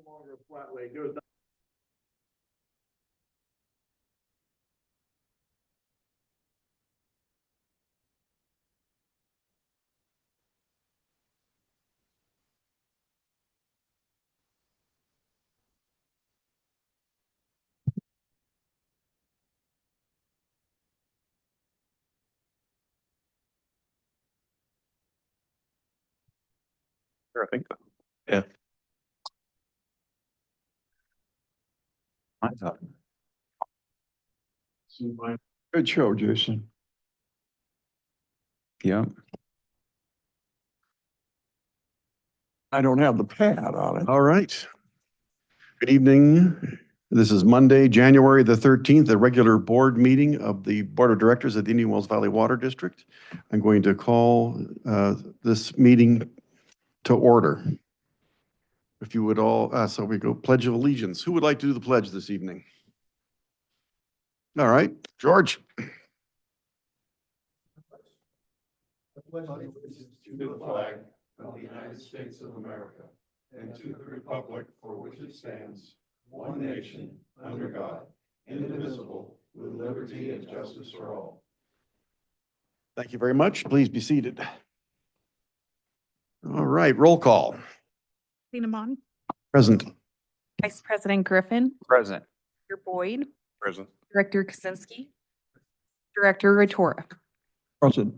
longer flat way. Goes down. Sure, I think so. Yeah. I thought. Good show, Jason. Yeah. I don't have the pad on it. All right. Good evening. This is Monday, January the 13th, a regular board meeting of the Board of Directors of the Indian Wells Valley Water District. I'm going to call this meeting to order. If you would all, so we go Pledge of Allegiance. Who would like to do the pledge this evening? All right, George. Pledge allegiance to the flag of the United States of America and to the republic for which it stands, one nation, under God, indivisible, with liberty and justice for all. Thank you very much. Please be seated. All right, roll call. Cinnamon, Present. Vice President Griffin, Present. Director Boyd, Present. Director Kaczynski, Director Rotora. Present.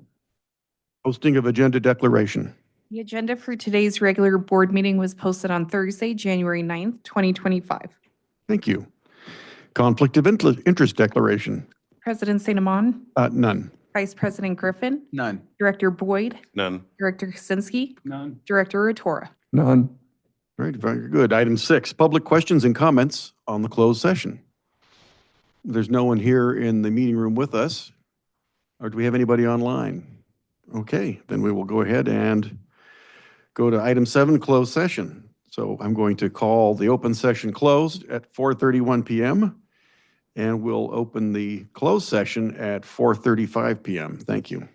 Posting of agenda declaration. The agenda for today's regular board meeting was posted on Thursday, January 9th, 2025. Thank you. Conflict of interest declaration. President Cinnamon, None. Vice President Griffin, None. Director Boyd, None. Director Kaczynski, None. Director Rotora. None. All right, very good. Item 6, public questions and comments on the closed session. There's no one here in the meeting room with us, or do we have anybody online? Okay, then we will go ahead and go to item 7, closed session. So I'm going to call the open session closed at 4:31 p.m. and we'll open the closed session at 4:35 p.m. Thank you.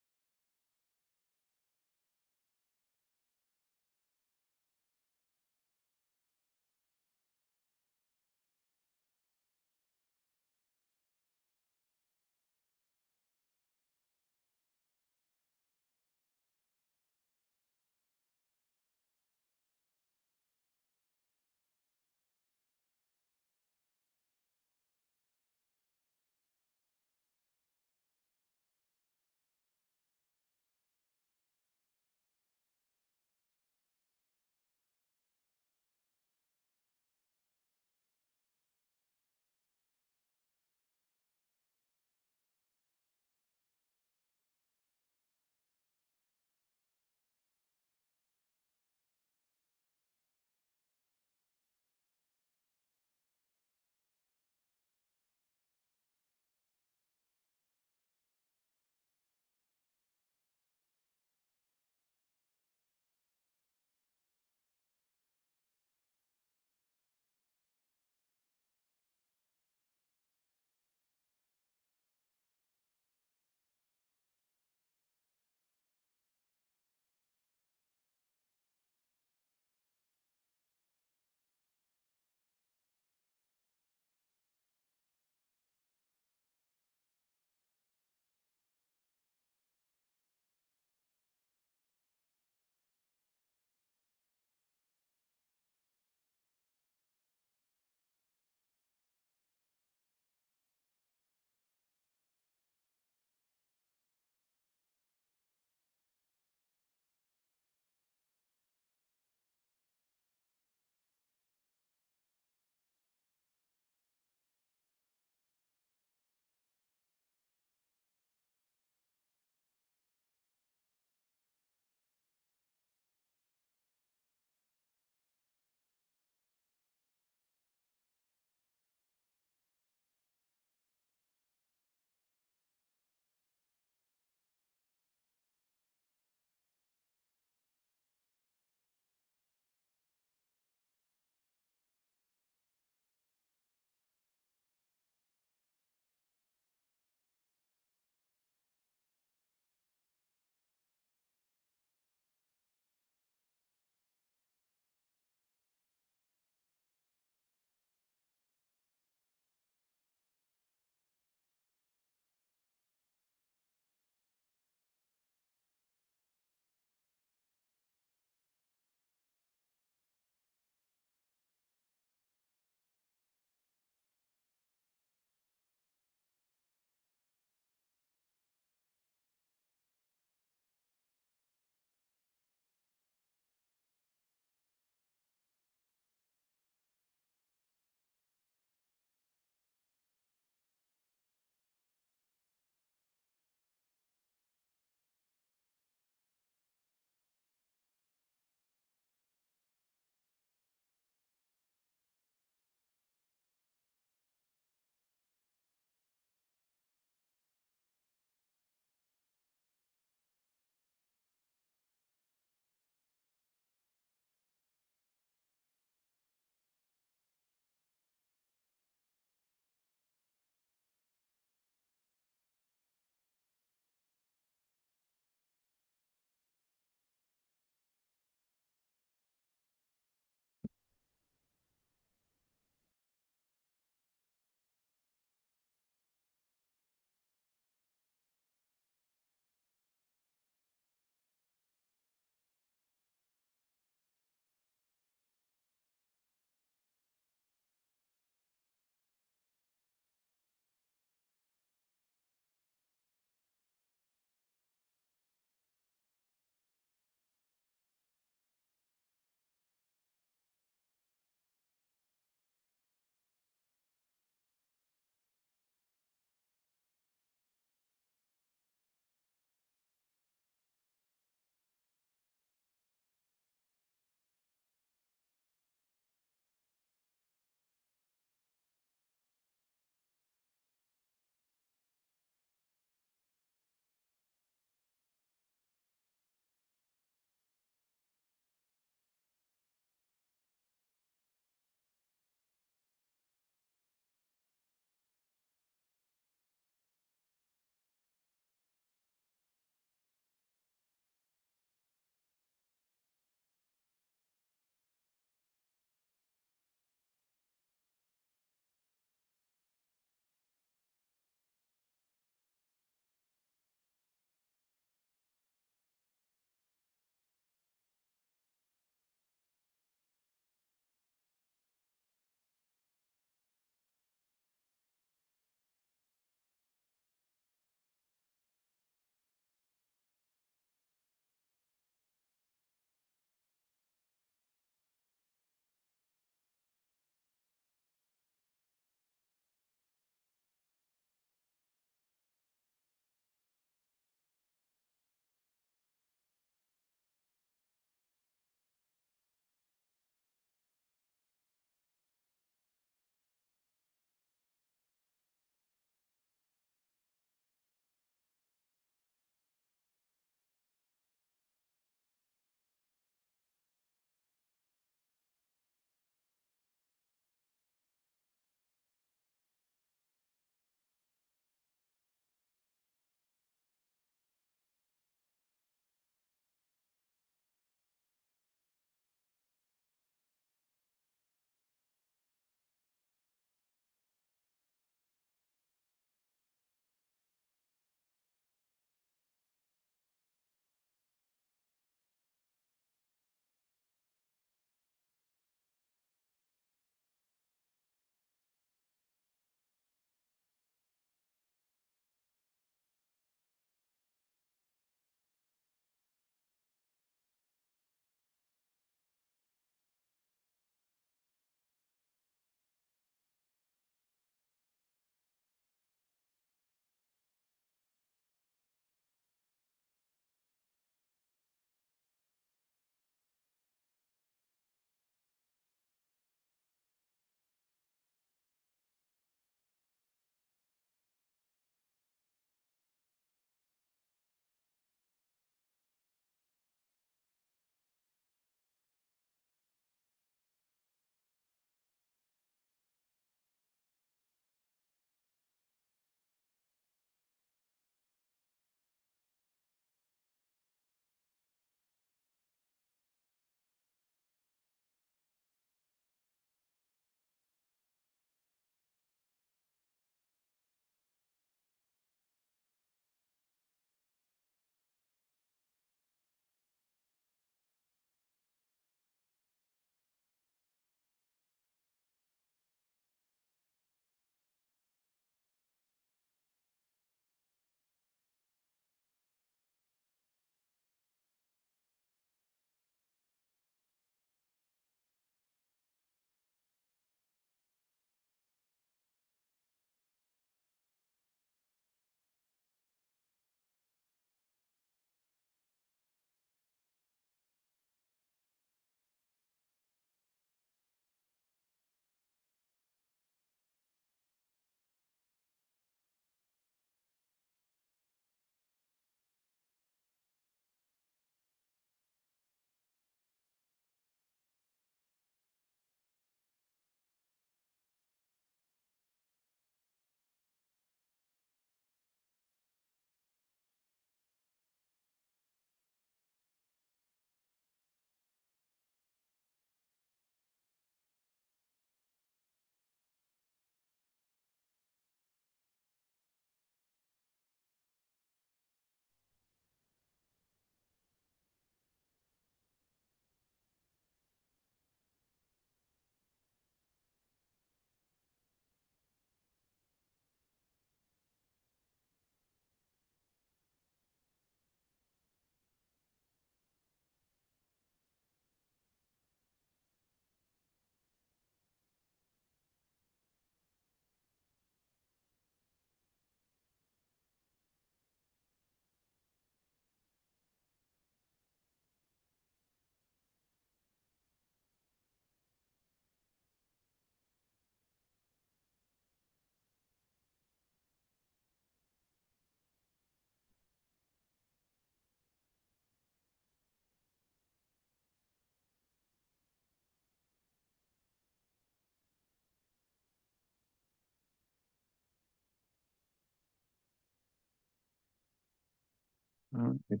All right.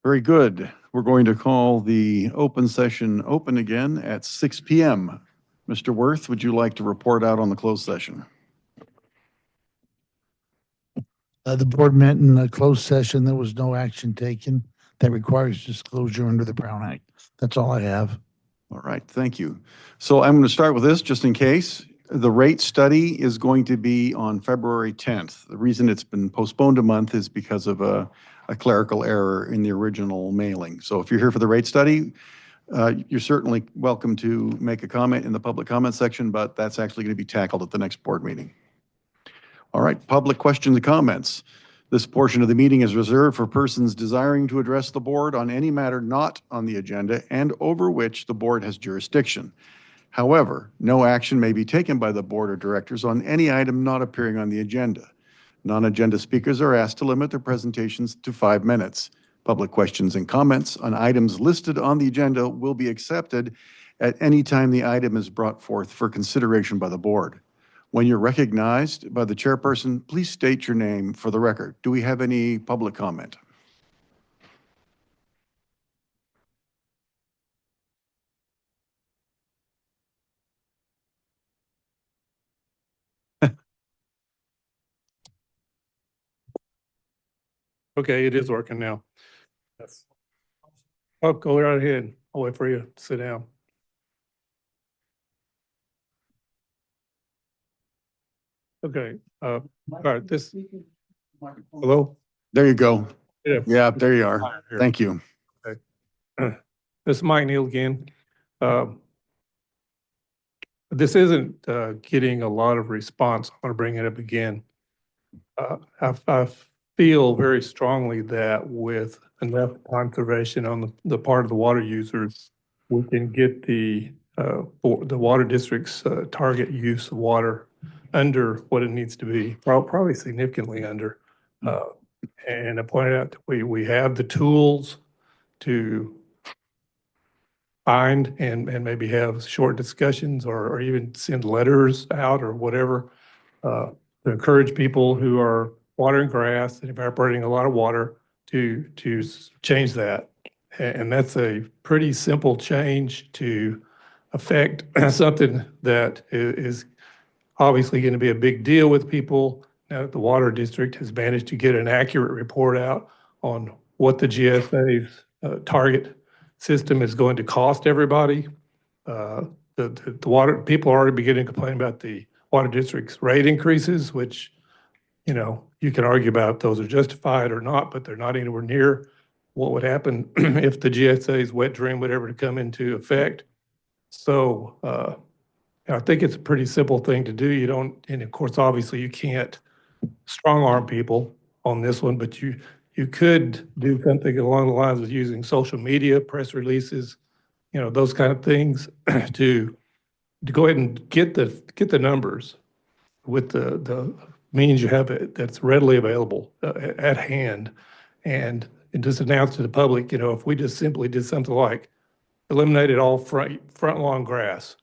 Very good. We're going to call the open session open again at 6 PM. Mr. Worth, would you like to report out on the closed session? The board met in a closed session. There was no action taken that requires disclosure under the Brown Act. That's all I have. All right, thank you. So I'm going to start with this, just in case. The rate study is going to be on February 10th. The reason it's been postponed a month is because of a clerical error in the original mailing. So if you're here for the rate study, you're certainly welcome to make a comment in the public comment section, but that's actually going to be tackled at the next board meeting. All right, public questions and comments. This portion of the meeting is reserved for persons desiring to address the board on any matter not on the agenda and over which the board has jurisdiction. However, no action may be taken by the board of directors on any item not appearing on the agenda. Non-agenda speakers are asked to limit their presentations to 5 minutes. Public questions and comments on items listed on the agenda will be accepted at any time the item is brought forth for consideration by the board. When you're recognized by the chairperson, please state your name for the record. Do we have any public comment? Okay, it is working now. Yes. Oh, go right ahead. I'll wait for you to sit down. Okay, all right, hello? There you go. Yeah. Yeah, there you are. Here. Thank you. This is Mike Neal again. This isn't getting a lot of response. I'm going to bring it up again. I feel very strongly that with enough conservation on the part of the water users, we can get the water district's target use of water under what it needs to be, probably significantly under. And I pointed out that we have the tools to find and maybe have short discussions or even send letters out or whatever to encourage people who are watering grass and evaporating a lot of water to change that. And that's a pretty simple change to affect something that is obviously going to be a big deal with people. Now that the water district has managed to get an accurate report out on what the GSA's target system is going to cost everybody. The water, people are already beginning to complain about the water district's rate increases, which, you know, you can argue about if those are justified or not, but they're not anywhere near what would happen if the GSA's wet dream would ever come into effect. So I think it's a pretty simple thing to do. You don't, and of course, obviously you can't strong arm people on this one, but you could do something along the lines of using social media, press releases, you know, those kind of things to go ahead and get the numbers with the means you have that's readily available at hand, and just announce to the public, you know, if we just simply did something like eliminated all front lawn grass,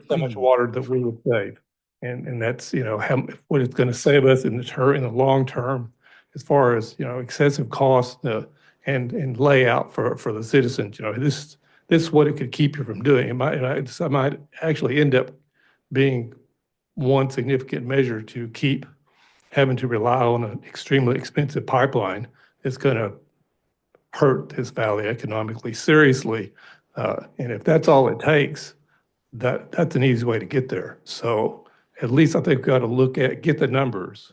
so much water that we would save. And that's, you know, what it's going to save us in the long term, as far as, you know, excessive costs and layout for the citizens. You know, this is what it could keep you from doing. It might actually end up being one significant measure to keep having to rely on an extremely expensive pipeline. It's going to hurt this valley economically seriously. And if that's all it takes, that's an easy way to get there. So at least I think we've got to get the numbers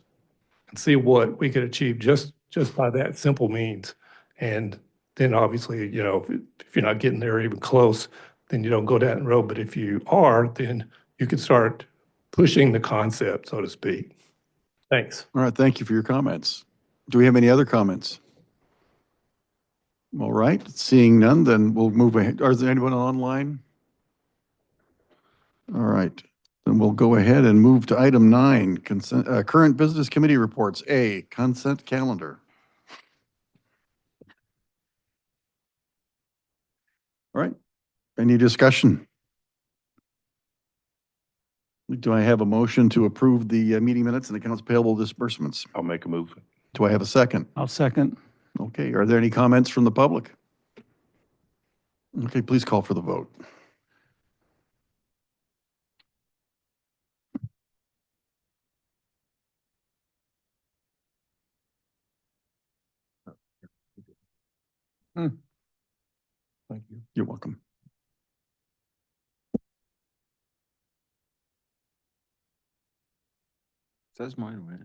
and see what we could achieve just by that simple means. And then obviously, you know, if you're not getting there even close, then you don't go down the road. But if you are, then you can start pushing the concept, so to speak. Thanks. All right, thank you for your comments. Do we have any other comments? All right, seeing none, then we'll move ahead. Is there anyone online? All right, then we'll go ahead and move to item 9, current business committee reports. A, consent calendar. All right, any discussion? Do I have a motion to approve the meeting minutes and accounts payable disbursements? I'll make a move. Do I have a second? I'll second. Okay, are there any comments from the public? Okay, please call for the vote. Thank you. You're welcome. Says mine went.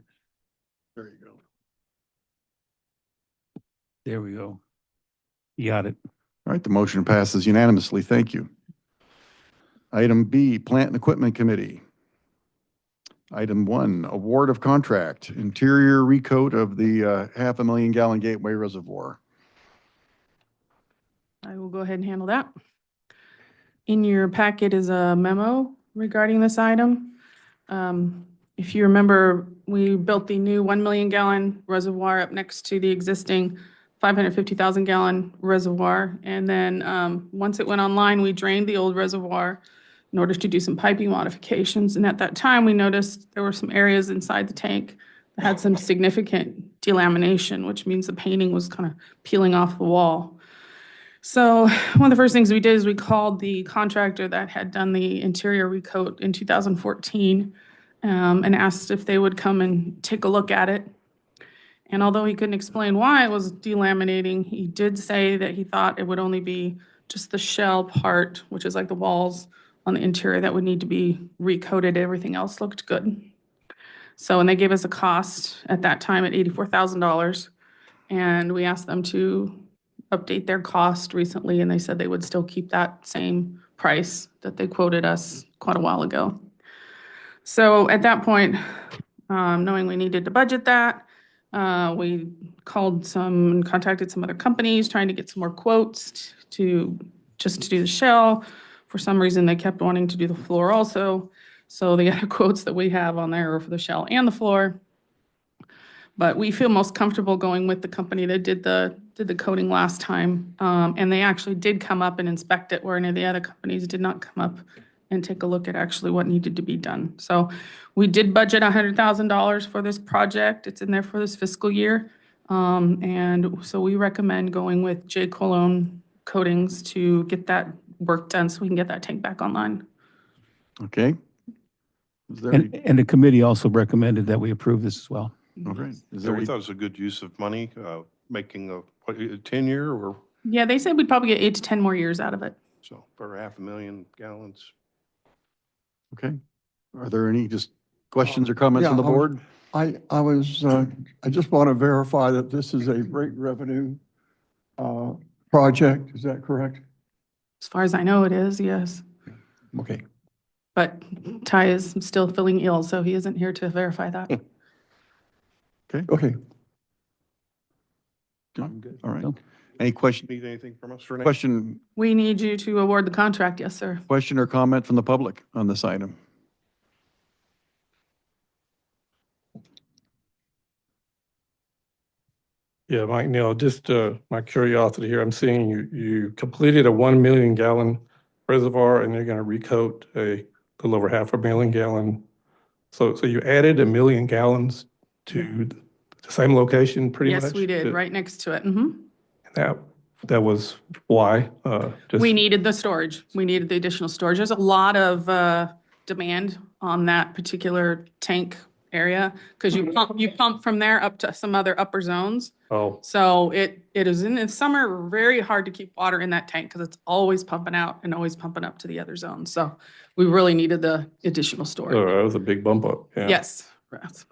There you go. There we go. You got it. All right, the motion passes unanimously. Thank you. Item B, Plant and Equipment Committee. Item 1, award of contract, interior recoat of the 500,000 gallon Gateway Reservoir. I will go ahead and handle that. In your packet is a memo regarding this item. If you remember, we built the new 1 million gallon reservoir up next to the existing 550,000 gallon reservoir. And then once it went online, we drained the old reservoir in order to do some piping modifications. And at that time, we noticed there were some areas inside the tank that had some significant delamination, which means the painting was kind of peeling off the wall. So one of the first things we did is we called the contractor that had done the interior recoat in 2014 and asked if they would come and take a look at it. And although he couldn't explain why it was delaminating, he did say that he thought it would only be just the shell part, which is like the walls on the interior, that would need to be recoated. Everything else looked good. So, and they gave us a cost at that time at $84,000. And we asked them to update their cost recently, and they said they would still keep that same price that they quoted us quite a while ago. So at that point, knowing we needed to budget that, we contacted some other companies, trying to get some more quotes to do the shell. For some reason, they kept wanting to do the floor also. So the other quotes that we have on there are for the shell and the floor. But we feel most comfortable going with the company that did the coating last time. And they actually did come up and inspect it, where any of the other companies did not come up and take a look at actually what needed to be done. So we did budget $100,000 for this project. It's in there for this fiscal year. And so we recommend going with J. Colon Coatings to get that work done so we can get that tank back online. Okay. Is there any, And the committee also recommended that we approve this as well. okay. Is So there we any, thought it was a good use of money, making a 10-year or Yeah, they said we'd probably get 8 to 10 more years out of it. so for 500,000 gallons. okay. Are there any just questions or comments from the Yeah, board? I just want to verify that this is a rate revenue project. Is that correct? As far as I know, it is, yes. Okay. But Ty is still feeling ill, so he isn't here to verify that. Okay. I'm good. All right. No. Any question, Need anything from us, Renee? We need you to award the contract, yes, sir. question or comment from the public on this item? Yeah, Mike Neal, just my curiosity here, I'm seeing you completed a 1 million gallon reservoir and you're going to recoat a little over 500,000 gallon. So you added 1 million gallons to the same location pretty much? Yes, we did, right next to it. Mhm. That was why? We needed the storage. We needed the additional storage. There's a lot of demand on that particular tank area because you pump from there up to some other upper zones. Oh, So it is in the summer very hard to keep water in that tank because it's always pumping out and always pumping up to the other zones. So we really needed the additional storage. that was a big bump up. Yeah. Yes,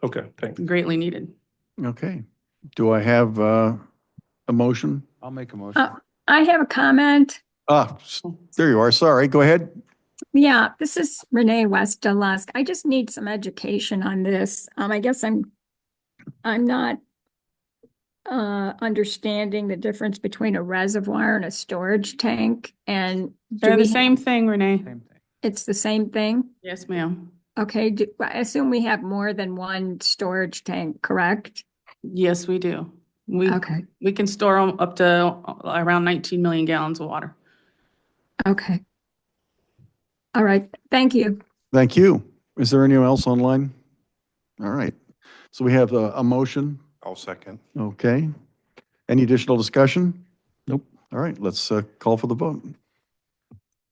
Okay, thanks. greatly needed. Okay. Do I have a motion? I'll make a motion. I have a comment. There you are. Sorry. Go ahead. Yeah, this is Renee West Lusk. I just need some education on this. I guess I'm not understanding the difference between a reservoir and a storage tank. And They're the same thing, Renee. Same thing. it's the same thing? Yes, ma'am. Okay, I assume we have more than one storage tank, correct? Yes, we do. Okay, We can store them up to around 19 million gallons of water. okay. All right, thank you. Thank you. Is there anyone else online? All right. So we have a motion. I'll second. Okay. Any additional discussion? Nope. All right, let's call for the vote.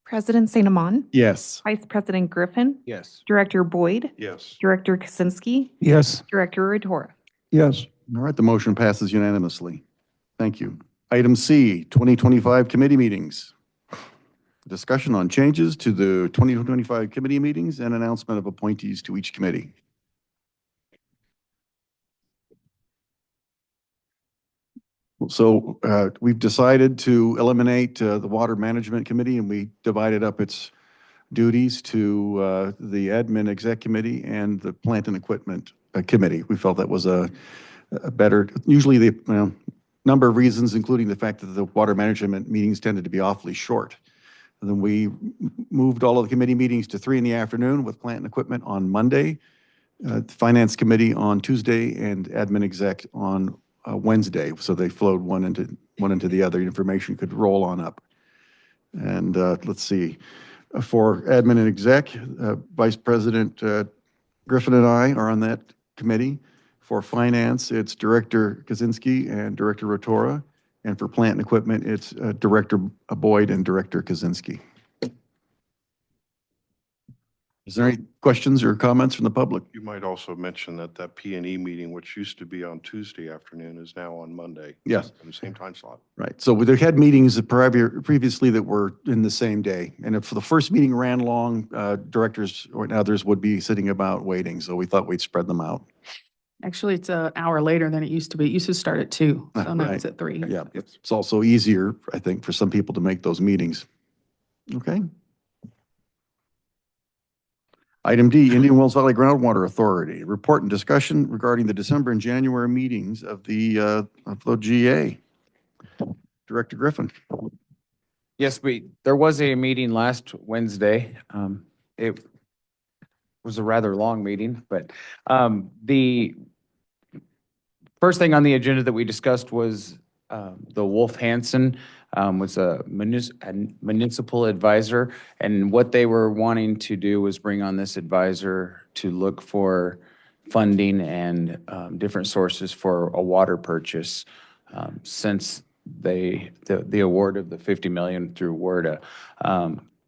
President St. Amand, Yes. Vice President Griffin, Yes. Director Boyd, Yes. Director Kaczynski, Yes. Director Rotora. Yes. All right, the motion passes unanimously. Thank you. Item C, 2025 committee meetings. Discussion on changes to the 2025 committee meetings and announcement of appointees to each committee. So we've decided to eliminate the Water Management Committee, and we divided up its duties to the Admin Exec Committee and the Plant and Equipment Committee. We felt that was a better, usually the number of reasons, including the fact that the water management meetings tended to be awfully short. And then we moved all of the committee meetings to 3 in the afternoon with Plant and Equipment on Monday, the Finance Committee on Tuesday, and Admin Exec on Wednesday. So they flowed one into the other. Information could roll on up. And let's see, for Admin and Exec, Vice President Griffin and I are on that committee. For Finance, it's Director Kaczynski and Director Rotora. And for Plant and Equipment, it's Director Boyd and Director Kaczynski. Is there any questions or comments from the public? You might also mention that P&E meeting, which used to be on Tuesday afternoon, is now on Monday. Yes. In the same time slot. Right. So we had meetings previously that were in the same day. And if the first meeting ran long, directors or others would be sitting about waiting. So we thought we'd spread them out. Actually, it's an hour later than it used to be. It used to start at 2, so now Right. it's at 3. Yeah. It's also easier, I think, for some people to make those meetings. Okay. Item D, Indian Wells Valley Groundwater Authority, report and discussion regarding the December and January meetings of the GA. Director Griffin. Yes, there was a meeting last Wednesday. It was a rather long meeting, but the first thing on the agenda that we discussed was the Wolf Hansen was a municipal advisor, and what they were wanting to do was bring on this advisor to look for funding and different sources for a water purchase since the award of the 50 million through WERDA.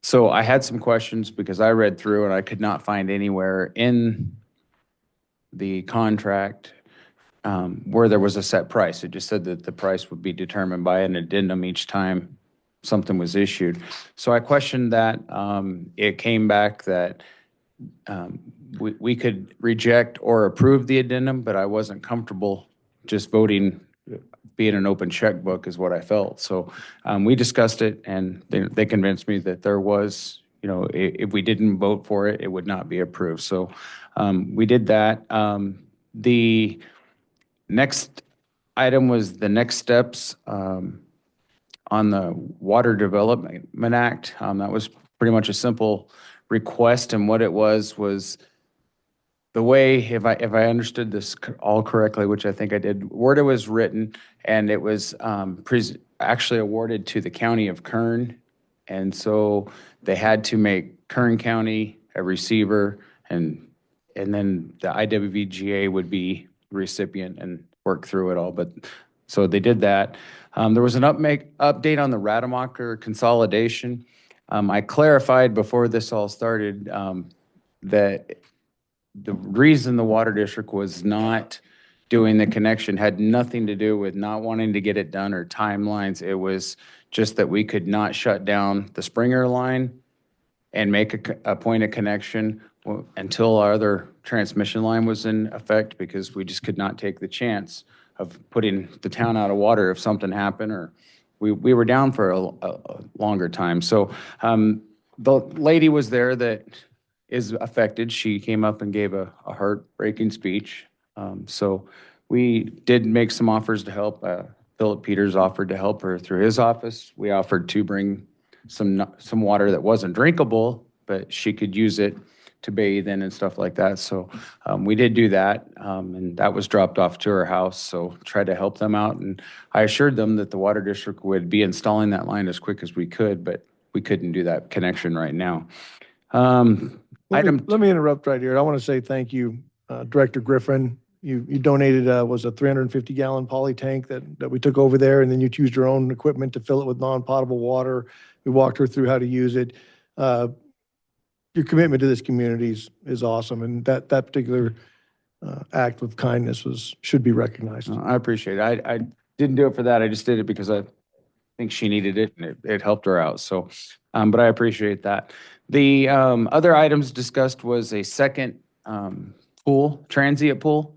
So I had some questions because I read through and I could not find anywhere in the contract where there was a set price. It just said that the price would be determined by an addendum each time something was issued. So I questioned that. It came back that we could reject or approve the addendum, but I wasn't comfortable just voting, being an open checkbook is what I felt. So we discussed it, and they convinced me that there was, if we didn't vote for it, it would not be approved. So we did that. The next item was the next steps on the Water Development Act. That was pretty much a simple request, and what it was the way, if I understood this all correctly, which I think I did, WERDA was written, and it was actually awarded to the county of Kern, and so they had to make Kern County a receiver, and then the IWVGA would be the recipient and work through it all. But so they did that. There was an update on the Rademacher consolidation. I clarified before this all started that the reason the water district was not doing the connection had nothing to do with not wanting to get it done or timelines. It was just that we could not shut down the Springer line and make a point of connection until our other transmission line was in effect, because we just could not take the chance of putting the town out of water if something happened, or we were down for a longer time. So the lady was there that is affected. She came up and gave a heartbreaking speech. So we did make some offers to help. Philip Peters offered to help her through his office. We offered to bring some water that wasn't drinkable, but she could use it to bathe in and stuff like that. So we did do that, and that was dropped off to her house. So tried to help them out, and I assured them that the water district would be installing that line as quick as we could, but we couldn't do that connection right now. Let me interrupt right here. I want to say thank you, Director Griffin you donated, was a 350 gallon poly tank that we took over there, and then you used your own equipment to fill it with non-potable water. We walked her through how to use it. Your commitment to this community is awesome, and that particular act of kindness should be recognized. I appreciate it. I didn't do it for that. I just did it because I think she needed it and it helped her out. So, but I appreciate that. The other items discussed was a second pool, transient pool,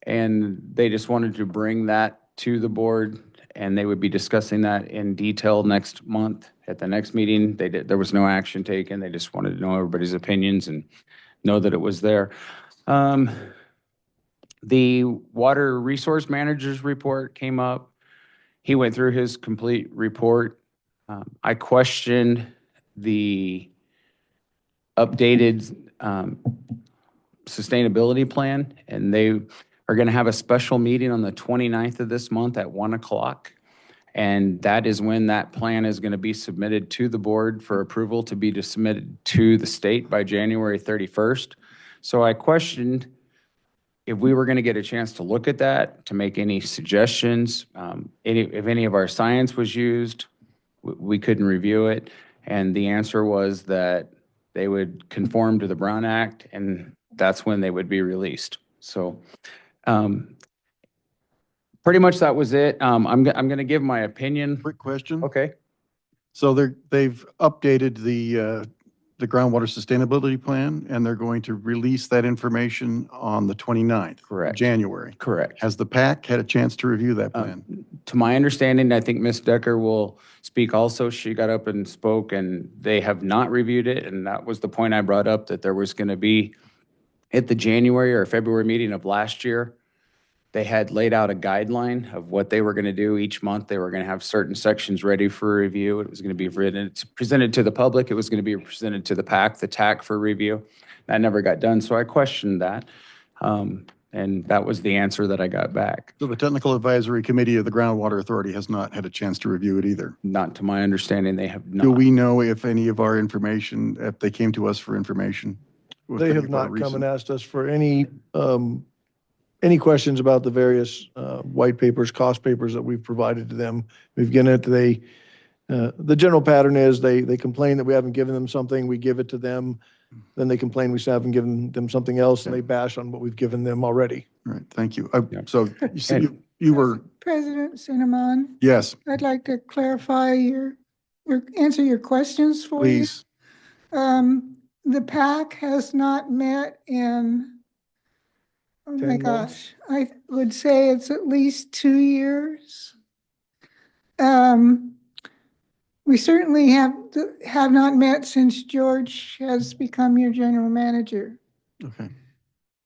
and they just wanted to bring that to the board, and they would be discussing that in detail next month at the next meeting. There was no action taken. They just wanted to know everybody's opinions and know that it was there. The water resource manager's report came up. He went through his complete report. I questioned the updated sustainability plan, and they are going to have a special meeting on the 29th of this month at 1 o'clock. And that is when that plan is going to be submitted to the board for approval to be submitted to the state by January 31st. So I questioned if we were going to get a chance to look at that, to make any suggestions, if any of our science was used, we couldn't review it. And the answer was that they would conform to the Brown Act, and that's when they would be released. So pretty much that was it. I'm going to give my opinion. Quick question. Okay. So they've updated the groundwater sustainability plan, and they're going to release that information on the 29th. Correct. January. Correct. Has the PAC had a chance to review that plan? To my understanding, I think Ms. Decker will speak also. She got up and spoke, and they have not reviewed it. And that was the point I brought up, that there was going to be, at the January or February meeting of last year, they had laid out a guideline of what they were going to do each month. They were going to have certain sections ready for review. It was going to be presented to the public. It was going to be presented to the PAC, the TAC for review. That never got done, so I questioned that. And that was the answer that I got back. So the Technical Advisory Committee of the Groundwater Authority has not had a chance to review it either? Not to my understanding, they have not. Do we know if any of our information, if they came to us for information? with They any have of our not come and recent- asked us for any questions about the various white papers, cost papers that we've provided to them. We've given it, the general pattern is they complain that we haven't given them something, we give it to them, then they complain we still haven't given them something else, and they bash on what we've given them already. All right, thank you. Yeah. So you said you were, President Cinnamon, yes, I'd like to clarify answer your questions for you. please. The PAC has not met in, oh my 10 months? gosh, I would say it's at least 2 years. We certainly have not met since George has become your general manager. Okay.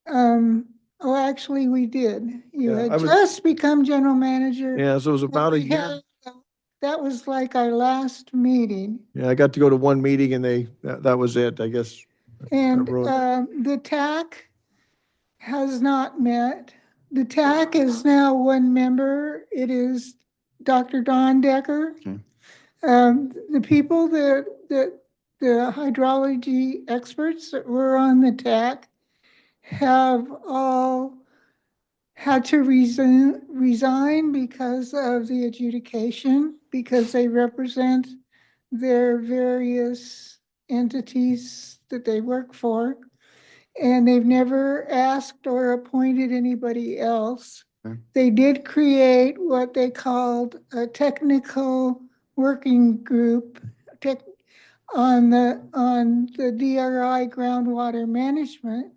Oh, actually, we did. You Yeah, had I was- just become general manager. Yeah, so it was about a We year. had- That was like our last meeting. Yeah, I got to go to one meeting and that was it, I guess. And ruined the TAC has not met. The TAC is now one member. It is Dr. Don Decker. Okay. The people the hydrology experts that were on the TAC have all had to resign because of the adjudication, because they represent their various entities that they work for. And they've never asked or appointed anybody else. Okay. They did create what they called a technical working group on the DRI groundwater management.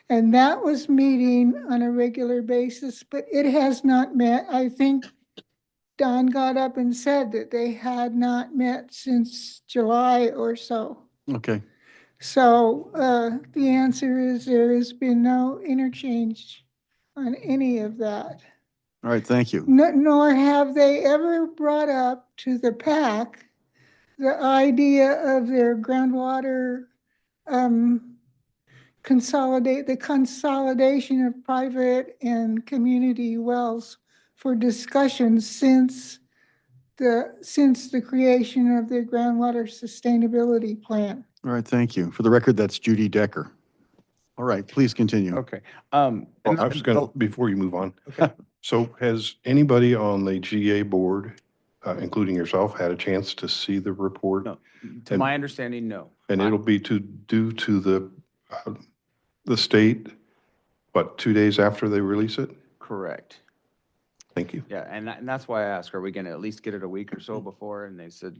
And that was meeting on a regular basis, but it has not met. I think Don got up and said that they had not met since July or so. Okay. So the answer is there has been no interchange on any of that. All right, thank you. Nor have they ever brought up to the PAC the idea of their groundwater consolidation of private and community wells for discussion since the creation of the groundwater sustainability plan. All right, thank you. For the record, that's Judy Decker. All right, please continue. Okay. Well, and I was gonna, before you move on. Okay. So has anybody on the GA board, including yourself, had a chance to see the report? No, to my understanding, no. And it'll be due to the state, what, 2 days after they release it? Correct. Thank you. Yeah, and that's why I asked, are we going to at least get it a week or so before? And they said,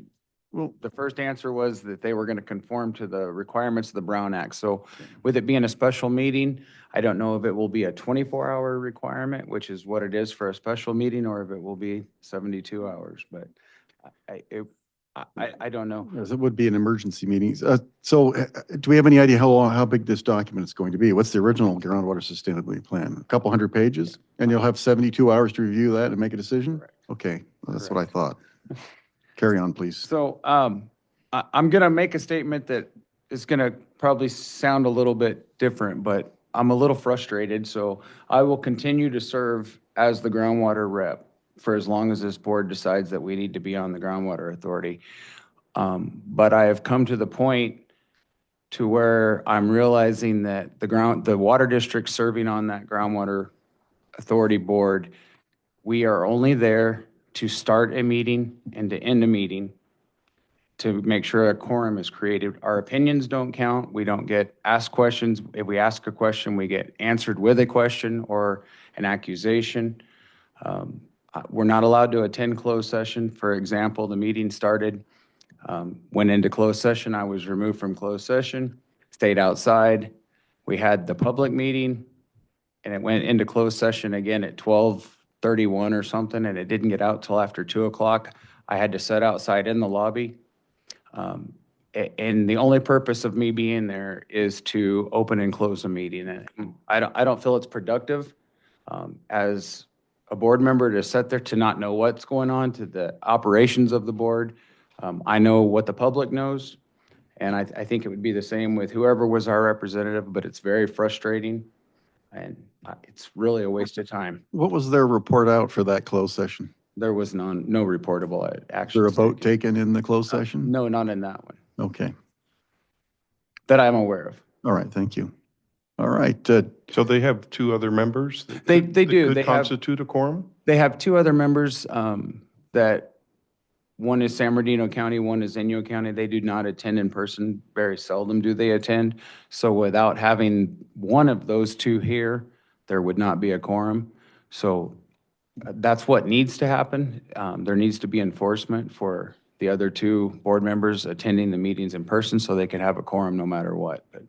well, the first answer was that they were going to conform to the requirements of the Brown Act. So with it being a special meeting, I don't know if it will be a 24-hour requirement, which is what it is for a special meeting, or if it will be 72 hours, but I don't know. Yes, it would be an emergency meeting. So do we have any idea how big this document is going to be? What's the original groundwater sustainability plan? A couple hundred pages? And you'll have 72 hours to review that and make a decision? Correct. Okay, well, that's what I thought. Carry on, please. So I'm going to make a statement that is going to probably sound a little bit different, but I'm a little frustrated. So I will continue to serve as the groundwater rep for as long as this board decides that we need to be on the groundwater authority. But I have come to the point to where I'm realizing that the water district serving on that groundwater authority board, we are only there to start a meeting and to end a meeting to make sure a quorum is created. Our opinions don't count. We don't get asked questions. If we ask a question, we get answered with a question or an accusation. We're not allowed to attend closed session. For example, the meeting started, went into closed session. I was removed from closed session, stayed outside. We had the public meeting, and it went into closed session again at 12:31 or something, and it didn't get out till after 2 o'clock. I had to sit outside in the lobby. And the only purpose of me being there is to open and close a meeting. And I don't feel it's productive as a board member to sit there to not know what's going on, to the operations of the board. I know what the public knows, and I think it would be the same with whoever was our representative, but it's very frustrating, and it's really a waste of time. What was their report out for that closed session? There was no reportable Is action. there a vote taken in the closed session? No, not in that one, Okay, that I'm aware of. all right, thank you. All right, So they have two other members? They that do. could They have, constitute a quorum? they have two other members that, one is San Bernardino County, one is Inyo County. They do not attend in person. Very seldom do they attend. So without having one of those two here, there would not be a quorum. So that's what needs to happen. There needs to be enforcement for the other two board members attending the meetings in person so they can have a quorum no matter what. But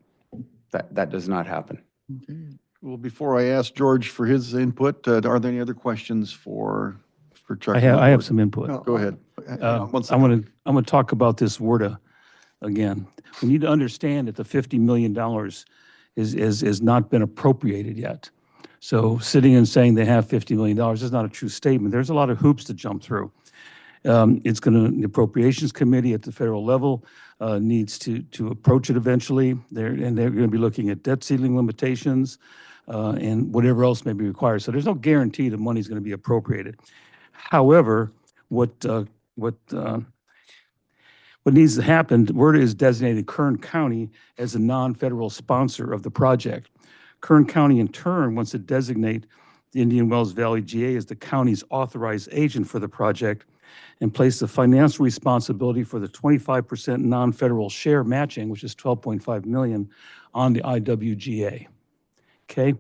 that does not happen. okay. Well, before I ask George for his input, are there any other questions for Chuck? I have some input. Go ahead. I One second. want to talk about this WRDA again. We need to understand that the $50 million is not been appropriated yet. So sitting and saying they have $50 million is not a true statement. There's a lot of hoops to jump through. The Appropriations Committee at the federal level needs to approach it eventually. They're going to be looking at debt ceiling limitations and whatever else may be required. So there's no guarantee the money's going to be appropriated. However, what needs to happen, WRDA is designated Kern County as a non-federal sponsor of the project. Kern County, in turn, wants to designate the Indian Wells Valley GA as the county's authorized agent for the project and place the financial responsibility for the 25% non-federal share matching, which is $12.5 million, on the IWGA. Okay?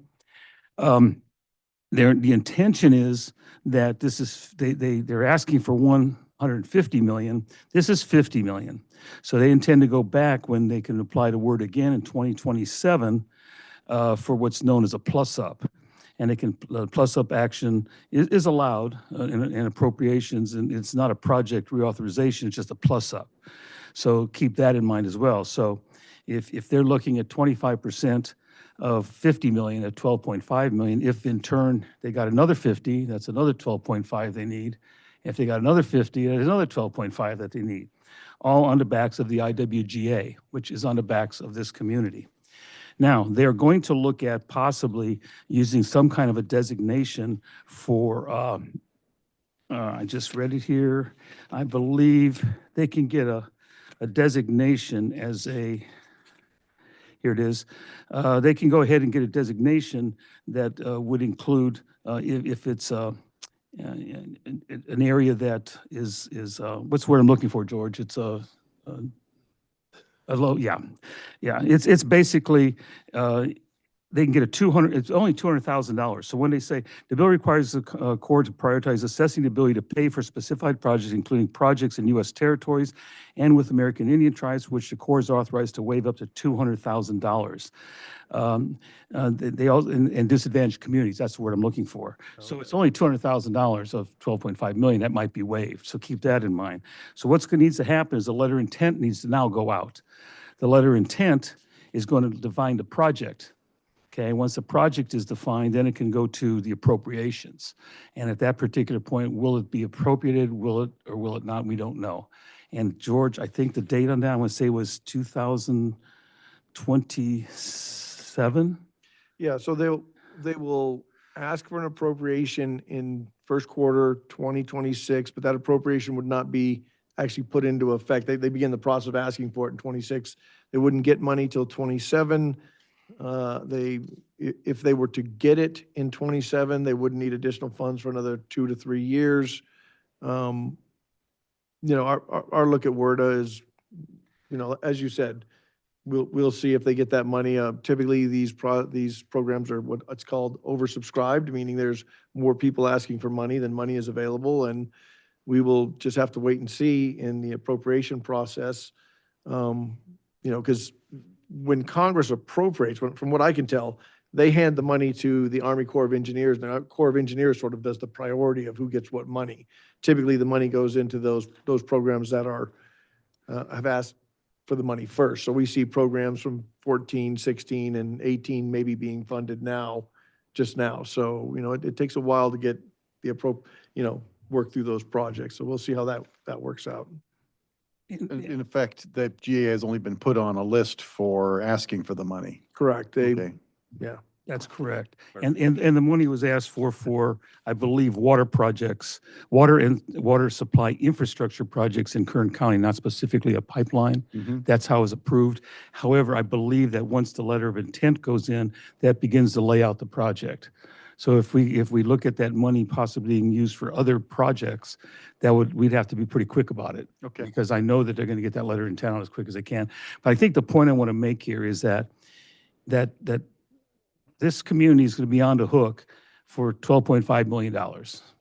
The intention is that this is, they're asking for $150 million. This is $50 million. So they intend to go back when they can apply the word again in 2027 for what's known as a plus-up. And it can, plus-up action is allowed in appropriations, and it's not a project reauthorization, it's just a plus-up. So keep that in mind as well. So if they're looking at 25% of 50 million at 12.5 million, if in turn they got another 50, that's another 12.5 they need. If they got another 50, that's another 12.5 that they need. All on the backs of the IWGA, which is on the backs of this community. Now, they're going to look at possibly using some kind of a designation for, I just read it here, I believe they can get a designation as a, here it is. They can go ahead and get a designation that would include, if it's an area that is what's the word I'm looking for, George? It's a low, yeah. It's basically, they can get it's only $200,000. So when they say, the bill requires the Corps to prioritize assessing the ability to pay for specified projects, including projects in U.S. territories and with American Indian tribes, which the Corps is authorized to waive up to $200,000. They all, in disadvantaged communities, that's the word I'm looking for. So it's only $200,000 of 12.5 million that might be waived. So keep that in mind. So what's going to needs to happen is the letter of intent needs to now go out. The letter of intent is going to define the project. Okay, once the project is defined, then it can go to the appropriations. And at that particular point, will it be appropriated, will it, or will it not? We don't know. And George, I think the date on that, I want to say was 2027? Yeah, so they will ask for an appropriation in first quarter 2026, but that appropriation would not be actually put into effect. They begin the process of asking for it in 26. They wouldn't get money till 27. If they were to get it in 27, they wouldn't need additional funds for another 2 to 3 years. Our look at WRDA is, as you said, we'll see if they get that money. Typically, these programs are what's called oversubscribed, meaning there's more people asking for money than money is available, and we will just have to wait and see in the appropriation process, because when Congress appropriates, from what I can tell, they hand the money to the Army Corps of Engineers, and the Corps of Engineers sort of does the priority of who gets what money. Typically, the money goes into those programs that have asked for the money first. So we see programs from 14, 16, and 18 maybe being funded just now. So, it takes a while to get the work through those projects. So we'll see how that works out. In effect, that GA has only been put on a list for asking for the money. Correct. Okay. Yeah. That's correct. And the money was asked for, I believe, water projects, water and water supply infrastructure projects in Kern County, not specifically a pipeline. That's how it was approved. However, I believe that once the letter of intent goes in, that begins to lay out the project. So if we look at that money possibly being used for other projects, we'd have to be pretty quick about it. Okay. Because I know that they're going to get that letter of intent out as quick as they can. But I think the point I want to make here is that this community is going to be on the hook for $12.5 million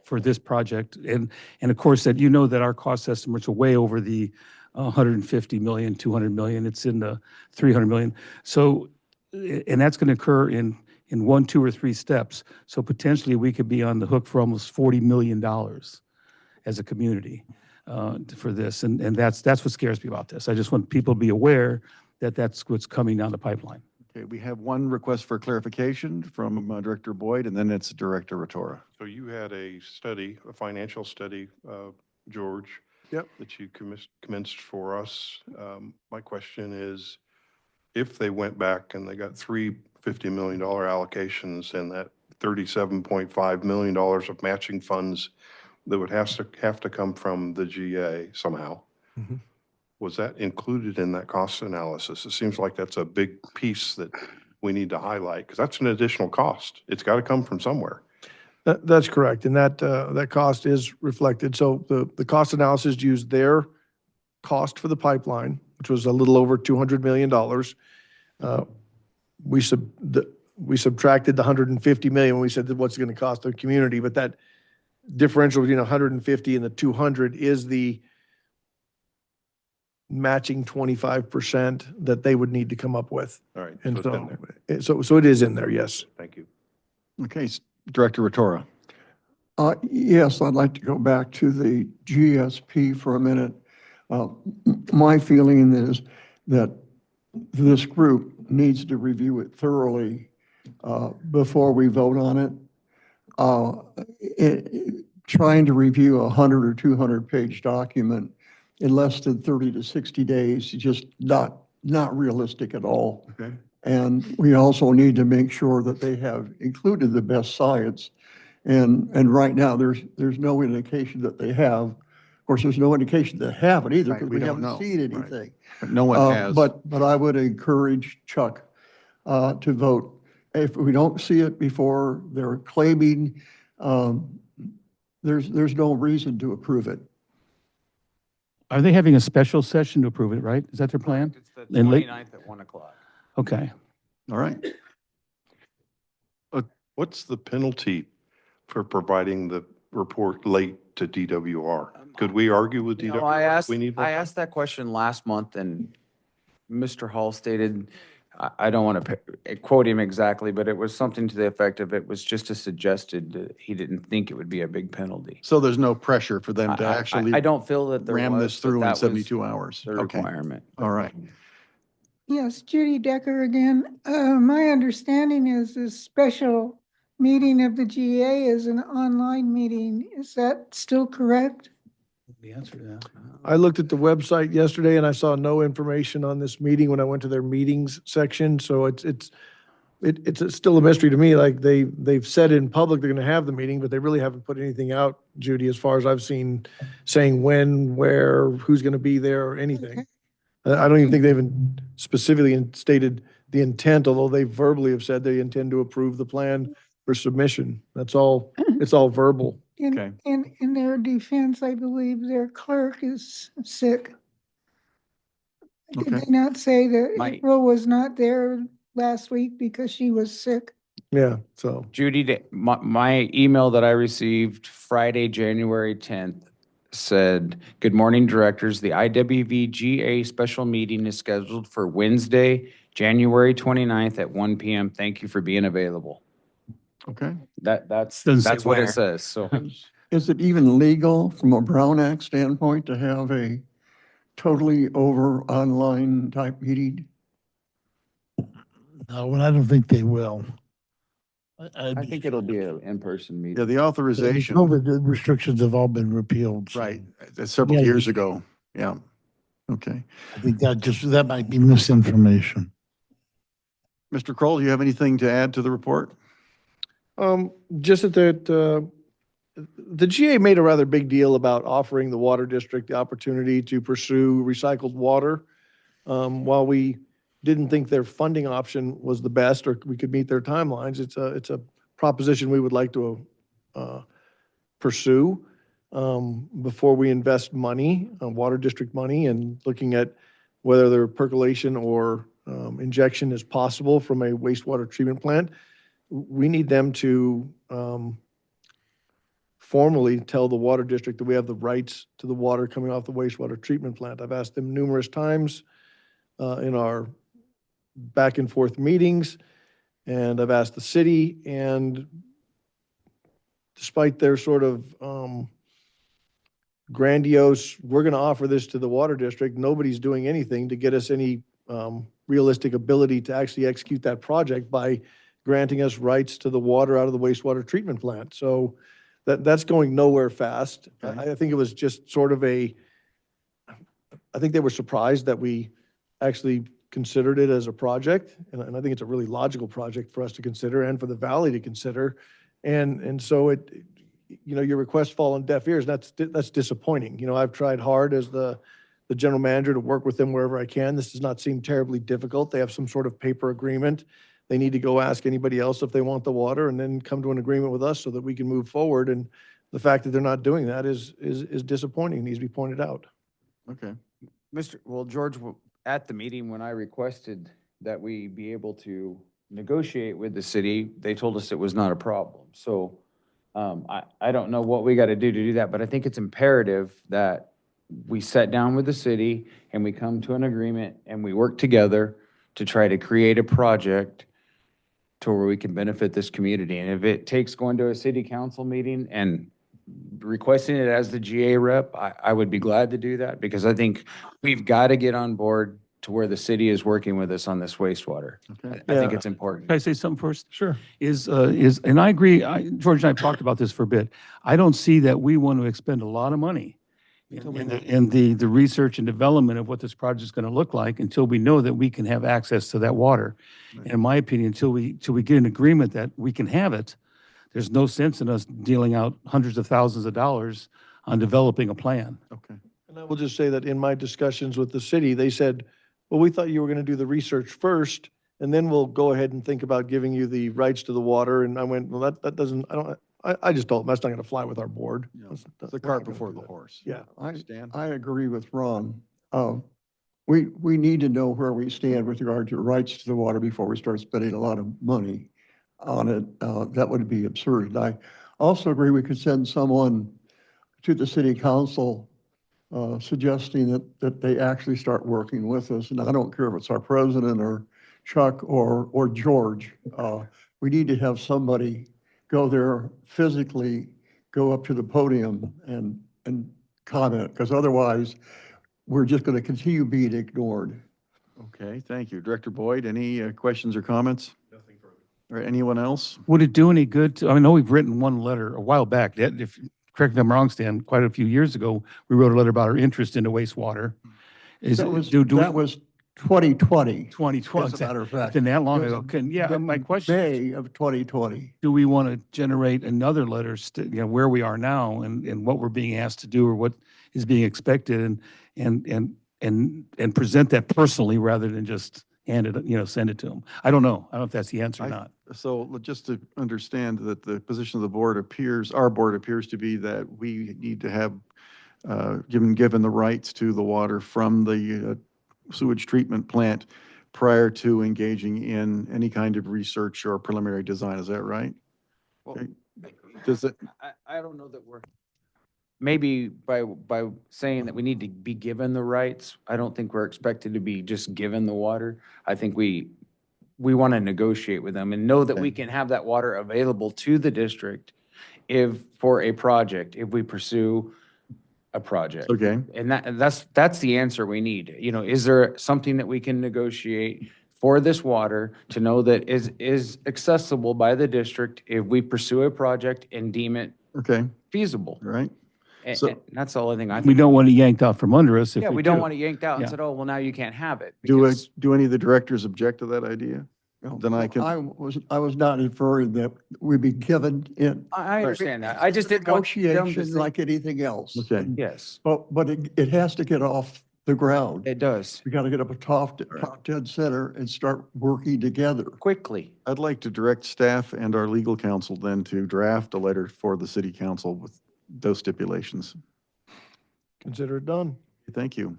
for this project. And of course, that that our cost estimates are way over the 150 million, 200 million. It's in the 300 million. So, and that's going to occur in 1, 2, or 3 steps. So potentially we could be on the hook for almost $40 million as a community for this. And that's what scares me about this. I just want people to be aware that that's what's coming down the pipeline. Okay, we have one request for clarification from Director Boyd, and then it's Director Rotora. So you had a financial study, George. Yep. That you commenced for us. My question is, if they went back and they got 3 $50 million allocations and that $37.5 million of matching funds that would have to come from the GA somehow, was that included in that cost analysis? It seems like that's a big piece that we need to highlight, because that's an additional cost. It's got to come from somewhere. That's correct, and that cost is reflected. So the cost analysis used their cost for the pipeline, which was a little over $200 million. We subtracted the $150 million when we said that what's it going to cost the community, but that differential between 150 and the 200 is the matching 25% that they would need to come up with. All right. And So it's in there. so it is in there, yes. Thank you. Okay, Director Rotora. Yes, I'd like to go back to the GSP for a minute. My feeling is that this group needs to review it thoroughly before we vote on it. Trying to review a 100 or 200-page document in less than 30 to 60 days is just not realistic at all. Okay. And we also need to make sure that they have included the best science. And right now, there's no indication that they have. Of course, there's no indication they haven't either, Right, because we we don't haven't know. seen Right. anything. But no one has. But I would encourage Chuck to vote. If we don't see it before they're claiming, there's no reason to approve it. Are they having a special session to approve it, right? Is that their plan? It's the And late- 29th at 1 o'clock. Okay. All right. What's the penalty for providing the report late to DWR? Could we argue with You DWR? know, I asked, We need more I time? asked that question last month and Mr. Hall stated, I don't want to quote him exactly, but it was something to the effect of it was just a suggested, he didn't think it would be a big penalty. So there's no pressure for them to actually I don't feel that there ram was, this but through that in was 72 hours? the Okay, requirement. all right. Yes, Judy Decker again. My understanding is this special meeting of the GA is an online meeting. Is that still correct? The answer to that. I looked at the website yesterday and I saw no information on this meeting when I went to their meetings section. So it's still a mystery to me. Like they've said in public they're going to have the meeting, but they really haven't put anything out, Judy, as far as I've seen, saying when, where, who's going to be there or anything. I don't even think they've even specifically stated the intent, although they verbally have said they intend to approve the plan for submission. That's all, it's all verbal. Okay. In their defense, I believe their clerk is sick. Did Okay. they not say that My- April was not there last week because she was sick? Yeah, so. Judy, my email that I received Friday, January 10th said, "Good morning, directors. The IWVGA special meeting is scheduled for Wednesday, January 29th at 1 PM. Thank you for being available." Okay. That's Doesn't say what it where. says, so. Is it even legal from a Brown Act standpoint to have a totally over online type meeting? No, and I don't think they will. I think it'll be an in-person Yeah, meeting. the The authorization, COVID restrictions have all been repealed. so right, several Yeah. years ago. Yeah. Okay. I think that might be misinformation. Mr. Kroll, do you have anything to add to the report? Just that the GA made a rather big deal about offering the water district the opportunity to pursue recycled water. While we didn't think their funding option was the best or we could meet their timelines, it's a proposition we would like to pursue before we invest money, water district money, and looking at whether their percolation or injection is possible from a wastewater treatment plant. We need them to formally tell the water district that we have the rights to the water coming off the wastewater treatment plant. I've asked them numerous times in our back and forth meetings, and I've asked the city, and despite their sort of grandiose, we're going to offer this to the water district, nobody's doing anything to get us any realistic ability to actually execute that project by granting us rights to the water out of the wastewater treatment plant. So that's going nowhere fast. Okay. I think it was just sort of I think they were surprised that we actually considered it as a project. And I think it's a really logical project for us to consider and for the valley to consider. And so your requests fall on deaf ears. That's disappointing. I've tried hard as the general manager to work with them wherever I can. This does not seem terribly difficult. They have some sort of paper agreement. They need to go ask anybody else if they want the water and then come to an agreement with us so that we can move forward. And the fact that they're not doing that is disappointing, needs to be pointed out. Okay. George, at the meeting, when I requested that we be able to negotiate with the city, they told us it was not a problem. So I don't know what we got to do that, but I think it's imperative that we sit down with the city and we come to an agreement and we work together to try to create a project to where we can benefit this community. And if it takes going to a city council meeting and requesting it as the GA rep, I would be glad to do that because I think we've got to get on board to where the city is working with us on this wastewater. Okay. I think Yeah. it's important. Can I say something first? Sure. And I agree, George and I have talked about this for a bit. I don't see that we want to expend a lot of money in the research and development of what this project is going to look like until we know that we can have access to that water. And in my opinion, until we get an agreement that we can have it, there's no sense in us dealing out hundreds of thousands of dollars on developing a plan. Okay. And I will just say that in my discussions with the city, they said, well, we thought you were going to do the research first and then we'll go ahead and think about giving you the rights to the water. And I went, well, that doesn't, I just told them that's not going to fly with our board. Yeah, That's- It's the we're not cart gonna before do the that. horse. Yeah. I agree with Ron. We need to know where we stand with regard to rights to the water before we start spending a lot of money on it. That would be absurd. And I also agree we could send someone to the city council suggesting that they actually start working with us. And I don't care if it's our president or Chuck or George. We need to have somebody go there physically, go up to the podium and comment, because otherwise we're just going to continue being ignored. Okay, thank you. Director Boyd, any questions or comments? Nothing further. Or anyone else? Would it do any good to, I know we've written one letter a while back, that if, correct me if I'm wrong, Stan, quite a few years ago, we wrote a letter about our interest into wastewater. Is That it, was, do we? that was 2020, 2020. as a matter of fact. Been that long It was ago. My question, May of 2020. do we want to generate another letter, where we are now and what we're being asked to do or what is being expected and present that personally rather than just hand it, send it to them? I don't know. I don't know if that's the answer or not. So just to understand that the position of the board our board appears to be that we need to have, given the rights to the water from the sewage treatment plant prior to engaging in any kind of research or preliminary design. Is that right? Well, Does it, I don't know that maybe by saying that we need to be given the rights, I don't think we're expected to be just given the water. I think we want to negotiate with them and know that we Okay. can have that water available to the district for a project, if we pursue a project. okay, And that's the answer we need. Is there something that we can negotiate for this water to know that is accessible by the district if we pursue a project and deem it okay, feasible? all right. And So- and that's the only thing I We think. don't want it yanked out from under us if Yeah, we we don't do. want it yanked out and Yeah. said, oh, well, now you can't have it. Do because- any of the directors object to that idea? No, Then I can- I was not inferring that we be given in I understand that. I just didn't want them to negotiation say- like anything else. Okay. Yes, But it has to get off the ground. it does. We got to get up a top dead center and start working together. Quickly. I'd like to direct staff and our legal counsel then to draft a letter for the city council with those stipulations. Consider it done. Thank you.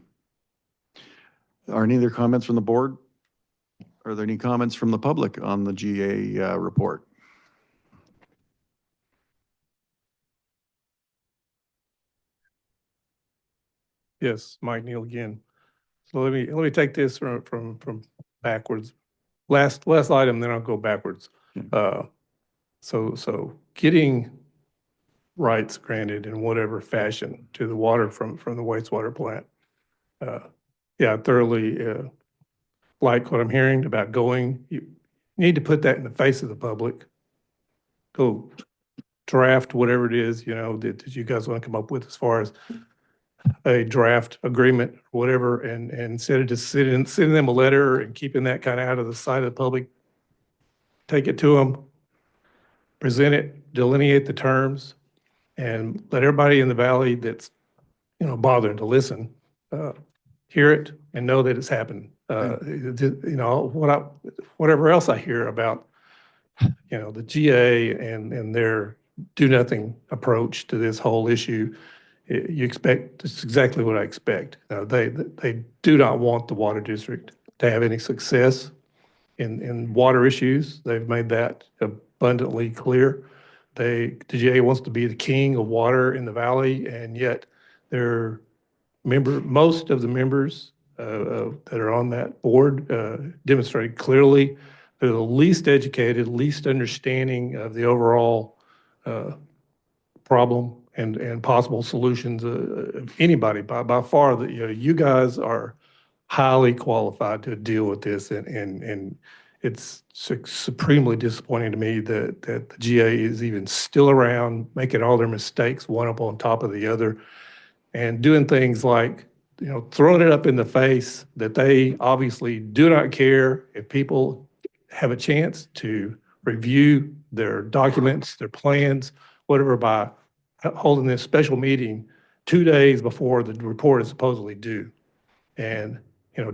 Are any other comments from the board? Are there any comments from the public on the GA report? Yes, Mike Neal again. So let me take this from backwards. Last item, then I'll go backwards. So getting rights granted in whatever fashion to the water from the wastewater plant. Yeah, I thoroughly like what I'm hearing about you need to put that in the face of the public. Go draft whatever it is, that you guys want to come up with as far as a draft agreement, whatever, and instead of just sending them a letter and keeping that kind of out of the sight of the public, take it to them, present it, delineate the terms, and let everybody in the valley that's, bothering to listen, hear it and know that it's happened. Whatever else I hear about, the GA and their do-nothing approach to this whole issue, you expect, it's exactly what I expect. They do not want the water district to have any success in water issues. They've made that abundantly clear. The GA wants to be the king of water in the valley, and yet most of the members that are on that board demonstrated clearly they're the least educated, least understanding of the overall problem and possible solutions of anybody by far. That you guys are highly qualified to deal with this, and it's supremely disappointing to me that the GA is even still around, making all their mistakes one up on top of the other, and doing things like throwing it up in the face that they obviously do not care if people have a chance to review their documents, their plans, whatever, by holding this special meeting 2 days before the report is supposedly due. And,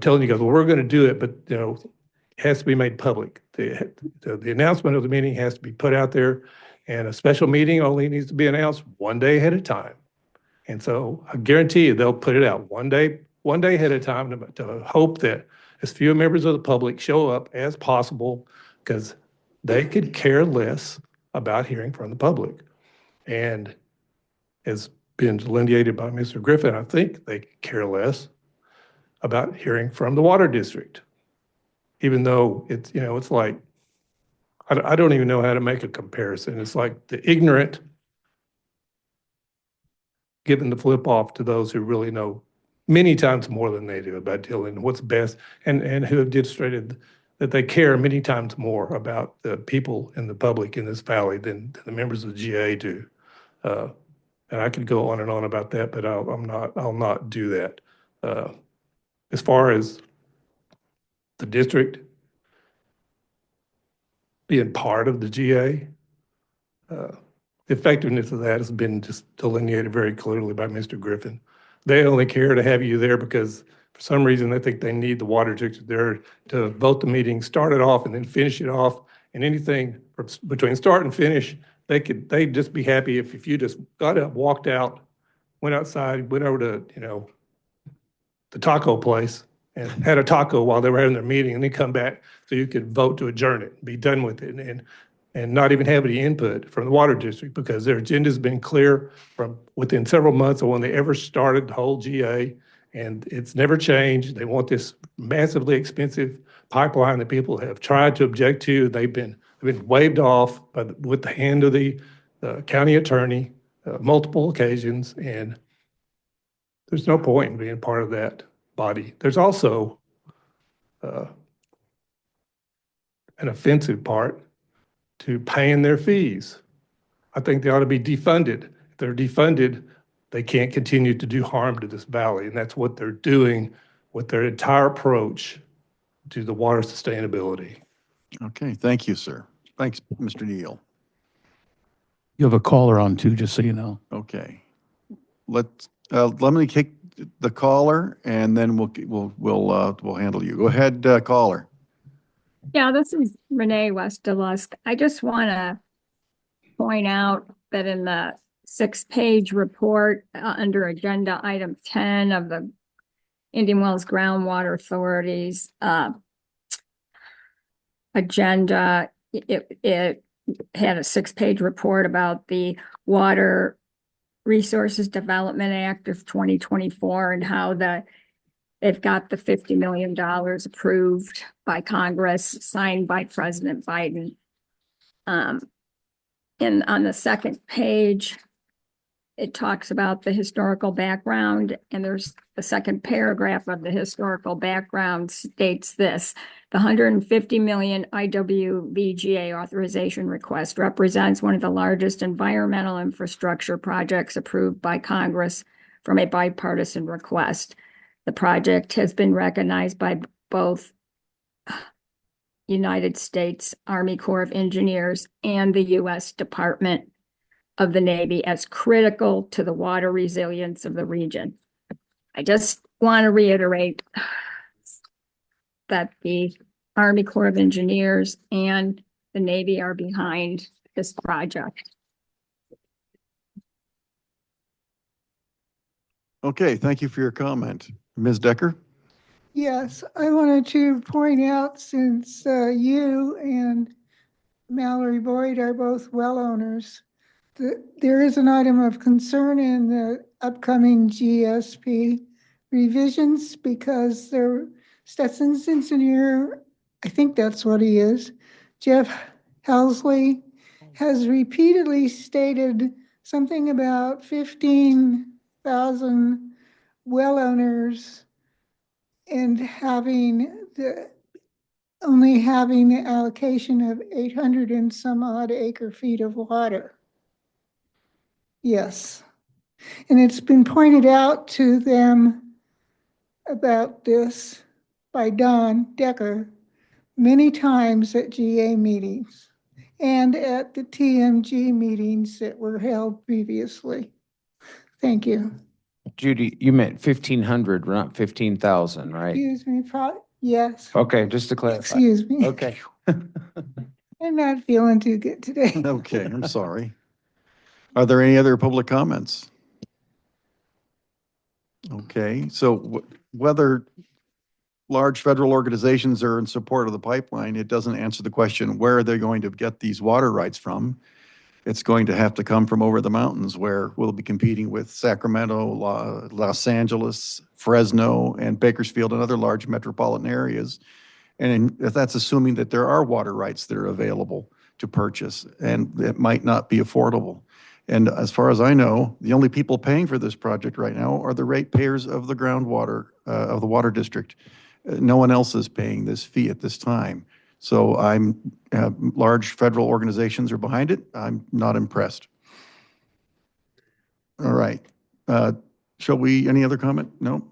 telling you guys, well, we're going to do it, but, has to be made public. The announcement of the meeting has to be put out there, and a special meeting only needs to be announced one day ahead of time. And so I guarantee you, they'll put it out one day ahead of time to hope that as few members of the public show up as possible, because they could care less about hearing from the public. And as been delineated by Mr. Griffin, I think they care less about hearing from the water district. Even though it's, it's like, I don't even know how to make a comparison. It's like the ignorant giving the flip off to those who really know many times more than they do about dealing with what's best, and who have demonstrated that they care many times more about the people and the public in this valley than the members of the GA do. And I could go on and on about that, but I'll not do that. As far as the district being part of the GA, the effectiveness of that has been just delineated very clearly by Mr. Griffin. They only care to have you there because for some reason they think they need the water district there to vote the meeting, start it off, and then finish it off. And anything between start and finish, they'd just be happy if you just got up, walked out, went outside, went over to, the taco place and had a taco while they were having their meeting, and then come back so you could vote to adjourn it, be done with it, and not even have any input from the water district, because their agenda's been clear from within several months of when they ever started the whole GA, and it's never changed. They want this massively expensive pipeline that people have tried to object to. They've been waved off with the hand of the county attorney multiple occasions, and there's no point in being part of that body. There's also an offensive part to paying their fees. I think they ought to be defunded. If they're defunded, they can't continue to do harm to this valley, and that's what they're doing with their entire approach to the water sustainability. Okay, thank you, sir. Thanks, Mr. Neal. You have a caller on too, just so you know. Okay. Let me kick the caller, and then we'll handle you. Go ahead, caller. Yeah, this is Renee West-Delusk. I just want to point out that in the 6-page report under agenda item 10 of the Indian Wells Groundwater Authority's agenda, it had a 6-page report about the Water Resources Development Act of 2024 and how they've got the $50 million approved by Congress, signed by President Biden. And on the second page, it talks about the historical background, and there's the second paragraph of the historical background states this: the $150 million IWVGA authorization request represents one of the largest environmental infrastructure projects approved by Congress from a bipartisan request. The project has been recognized by both United States Army Corps of Engineers and the U.S. Department of the Navy as critical to the water resilience of the region. I just want to reiterate that the Army Corps of Engineers and the Navy are behind this project. Okay, thank you for your comment. Ms. Decker? Yes, I wanted to point out, since you and Mallory Boyd are both well owners, that there is an item of concern in the upcoming GSP revisions, because their Stetson's engineer, I think that's what he is, Jeff Helsley, has repeatedly stated something about 15,000 well owners and only having the allocation of 800 and some odd acre feet of water. Yes. And it's been pointed out to them about this by Don Decker many times at GA meetings and at the TMG meetings that were held previously. Thank you. Judy, you meant 1,500, not 15,000, right? Excuse me, Yes, Okay, just to clarify. excuse me. Okay. I'm not feeling too good today. Okay, I'm sorry. Are there any other public comments? Okay, so whether large federal organizations are in support of the pipeline, it doesn't answer the question, where are they going to get these water rights from? It's going to have to come from over the mountains, where we'll be competing with Sacramento, Los Angeles, Fresno, and Bakersfield and other large metropolitan areas. And if that's assuming that there are water rights that are available to purchase, and it might not be affordable. And as far as I know, the only people paying for this project right now are the ratepayers of the groundwater, of the water district. No one else is paying this fee at this time. So large federal organizations are behind it. I'm not impressed. All right. Shall we, any other comment? No?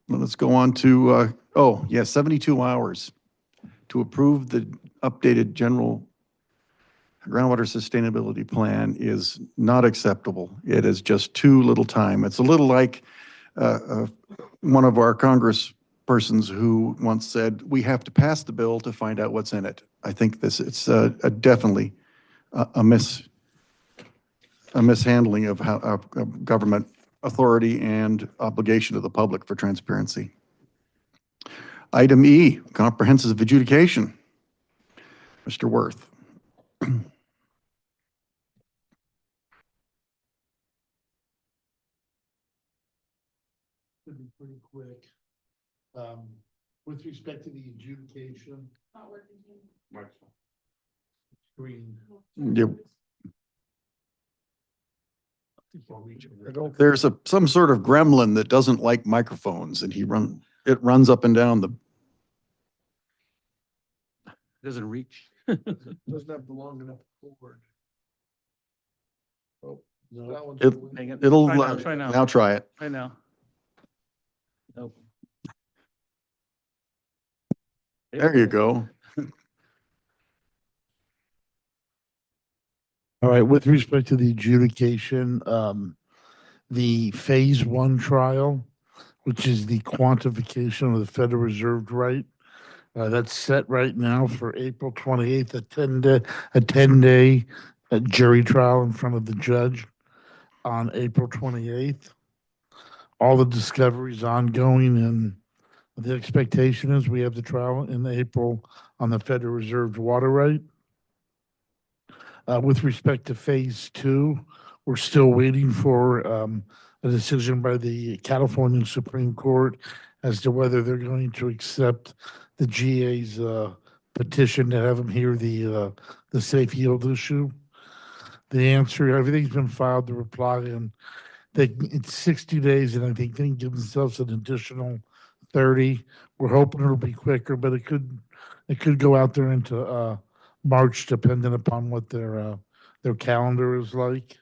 Well, let's go on to, 72 hours to approve the updated general groundwater sustainability plan is not acceptable. It is just too little time. It's a little like one of our congresspersons who once said, we have to pass the bill to find out what's in it. I think it's definitely a mishandling of government authority and obligation to the public for transparency. Item E, comprehensive adjudication. Mr. Worth. Should be pretty quick. With respect to the adjudication. Screen. Yep. There's some sort of gremlin that doesn't like microphones, and it runs up and down the. Doesn't reach. Doesn't have the long enough cord. Oh, that one's. Hang it. It'll, Try now. now try it. Try now. Nope. There you go. All right, with respect to the adjudication, the phase one trial, which is the quantification of the Federal Reserve right, that's set right now for April 28th, a 10-day jury trial in front of the judge on April 28th. All the discovery is ongoing, and the expectation is we have the trial in April on the Federal Reserve water right. With respect to phase two, we're still waiting for a decision by the California Supreme Court as to whether they're going to accept the GA's petition to have them hear the safe yield issue. The answer, everything's been filed, the reply, and it's 60 days, and I think they can give themselves an additional 30. We're hoping it'll be quicker, but it could go out there into March, depending upon what their calendar is like.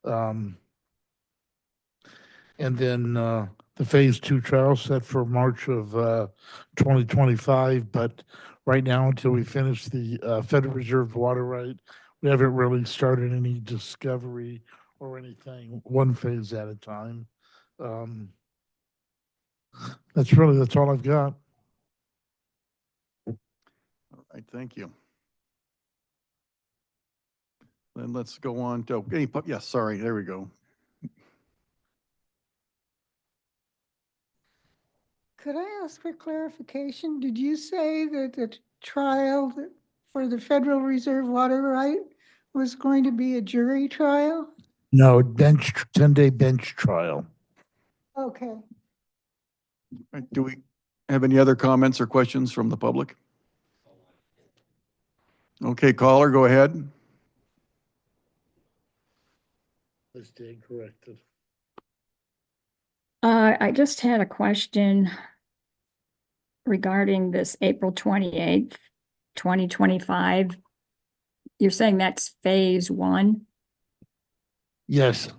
And then the phase two trial set for March of 2025. But right now, until we finish the Federal Reserve water right, we haven't really started any discovery or anything, one phase at a time. That's all I've got. All right, thank you. Then let's go on to, yes, sorry, there we go. Could I ask for clarification? Did you say that the trial for the Federal Reserve water right was going to be a jury trial? No, 10-day bench trial. Okay. Right, do we have any other comments or questions from the public? Okay, caller, go ahead. I stand corrected. I just had a question regarding this April 28th, 2025. You're saying that's phase one? Yes.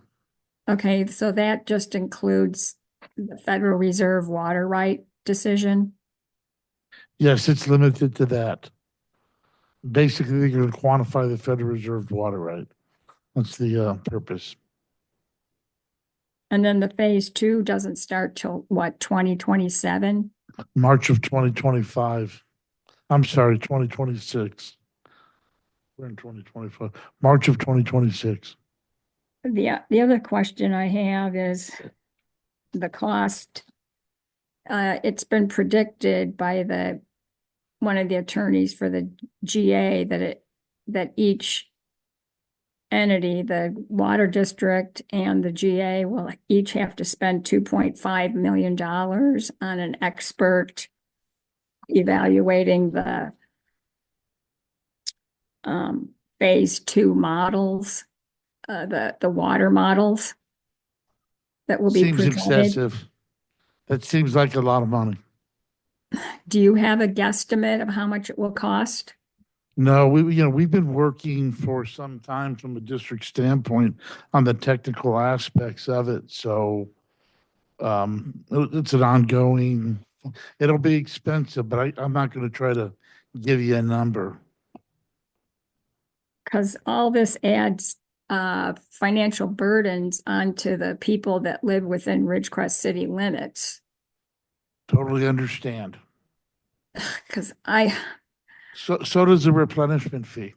Okay, so that just includes the Federal Reserve water right decision? Yes, it's limited to that. Basically, they're going to quantify the Federal Reserve water right. That's the purpose. And then the phase two doesn't start till what, 2027? March of 2025. I'm sorry, 2026. We're in 2025, March of 2026. The other question I have is the cost. It's been predicted by one of the attorneys for the GA that each entity, the water district and the GA, will each have to spend $2.5 million on an expert evaluating the phase 2 models, the water models that will be Seems presented. excessive. That seems like a lot of money. Do you have a guesstimate of how much it will cost? No, we've been working for some time from a district standpoint on the technical aspects of it. So it's an ongoing, it'll be expensive, but I'm not going to try to give you a number. Because all this adds financial burdens onto the people that live within Ridgecrest city limits. Totally understand. Because So does the replenishment fee.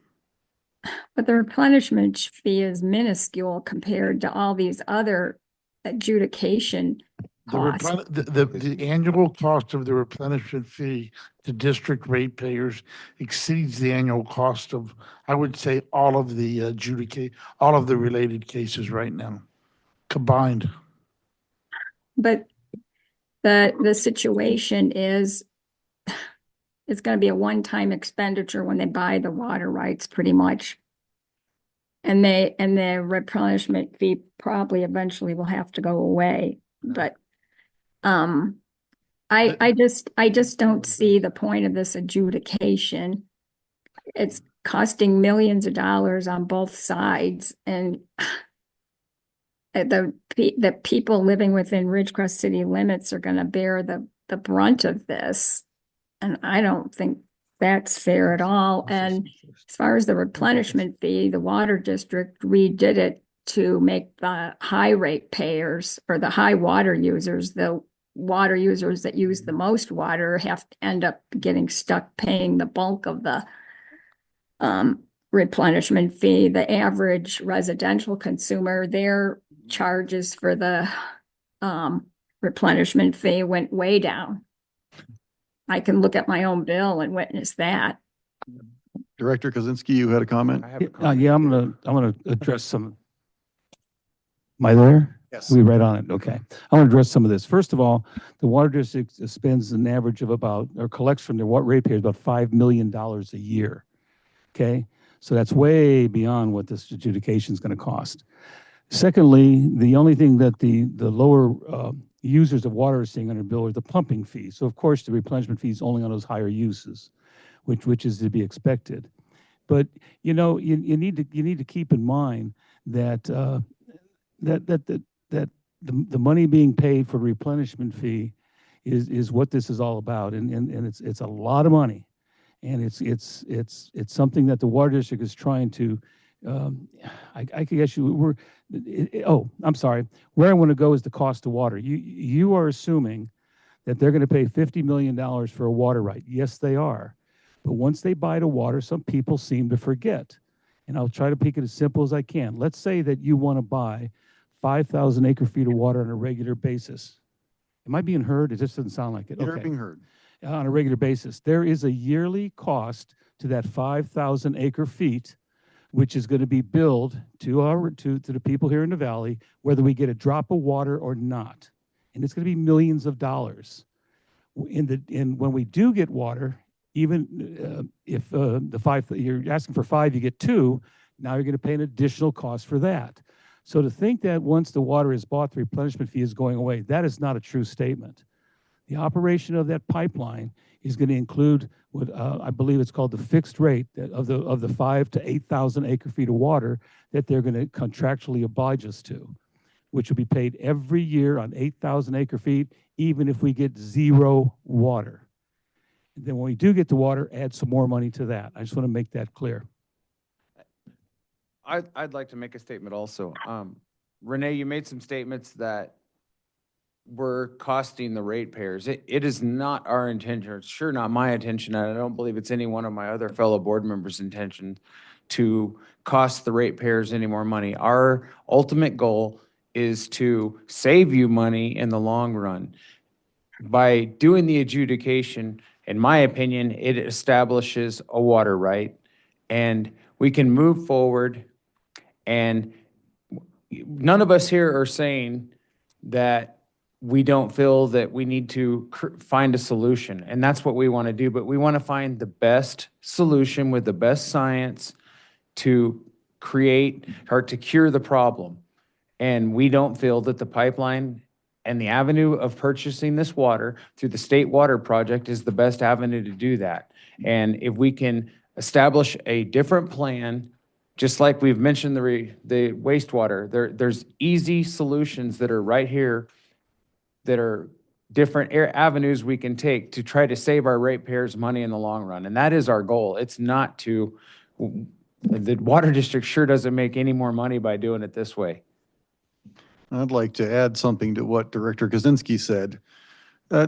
but the replenishment fee is minuscule compared to all these other adjudication costs. The annual cost of the replenishment fee to district ratepayers exceeds the annual cost of, I would say, all of the all of the related cases right now combined. But the situation is it's going to be a one-time expenditure when they buy the water rights pretty much. And the replenishment fee probably eventually will have to go away. But I just don't see the point of this adjudication. It's costing millions of dollars on both sides, and the people living within Ridgecrest city limits are going to bear the brunt of this. And I don't think that's fair at all. And as far as the replenishment fee, the water district redid it to make the high rate payers or the high water users, the water users that use the most water, have to end up getting stuck paying the bulk of the replenishment fee. The average residential consumer, their charges for the replenishment fee went way down. I can look at my own bill and witness that. Director Kozinski, you had a comment? I have a comment. Yeah, I'm gonna address some. Am I there? Yes. We right on it. Okay. I want to address some of this. First of all, the water district spends an average of about, or collects from their water ratepayers about $5 million a year. Okay. So that's way beyond what this adjudication is going to cost. Secondly, the only thing that the lower users of water are seeing on their bill are the pumping fees. So of course the replenishment fee is only on those higher uses, which is to be expected. But you need to keep in mind that the money being paid for replenishment fee is what this is all about, and it's a lot of money, and it's something that the water district is trying to. I guess I'm sorry. Where I want to go is the cost of water. You are assuming that they're going to pay $50 million for a water right. Yes, they are. But once they buy the water, some people seem to forget. And I'll try to make it as simple as I can. Let's say that you want to buy 5,000 acre feet of water on a regular basis. Am I being heard? It just doesn't sound like it. You're Okay. being heard. On a regular basis. There is a yearly cost to that 5,000 acre feet, which is going to be billed to the people here in the valley, whether we get a drop of water or not. And it's going to be millions of dollars. When we do get water, even if you're asking for 5, you get 2, now you're going to pay an additional cost for that. So to think that once the water is bought, the replenishment fee is going away, that is not a true statement. The operation of that pipeline is going to include what I believe it's called the fixed rate of the 5,000 to 8,000 acre feet of water that they're going to contractually oblige us to, which will be paid every year on 8,000 acre feet, even if we get 0 water. And then when we do get the water, add some more money to that. I just want to make that clear. I'd like to make a statement also. Renee, you made some statements that we're costing the ratepayers. It is not our intention, it's sure not my intention, and I don't believe it's any one of my other fellow board members' intention to cost the ratepayers any more money. Our ultimate goal is to save you money in the long run. By doing the adjudication, in my opinion, it establishes a water right, and we can move forward. And none of us here are saying that we don't feel that we need to find a solution, and that's what we want to do. But we want to find the best solution with the best science to create or to cure the problem. And we don't feel that the pipeline and the avenue of purchasing this water through the State Water Project is the best avenue to do that. And if we can establish a different plan, just like we've mentioned the wastewater, there's easy solutions that are right here that are different avenues we can take to try to save our ratepayers money in the long run. And that is our goal. It's not to, the water district sure doesn't make any more money by doing it this way. I'd like to add something to what Director Kaczynski said.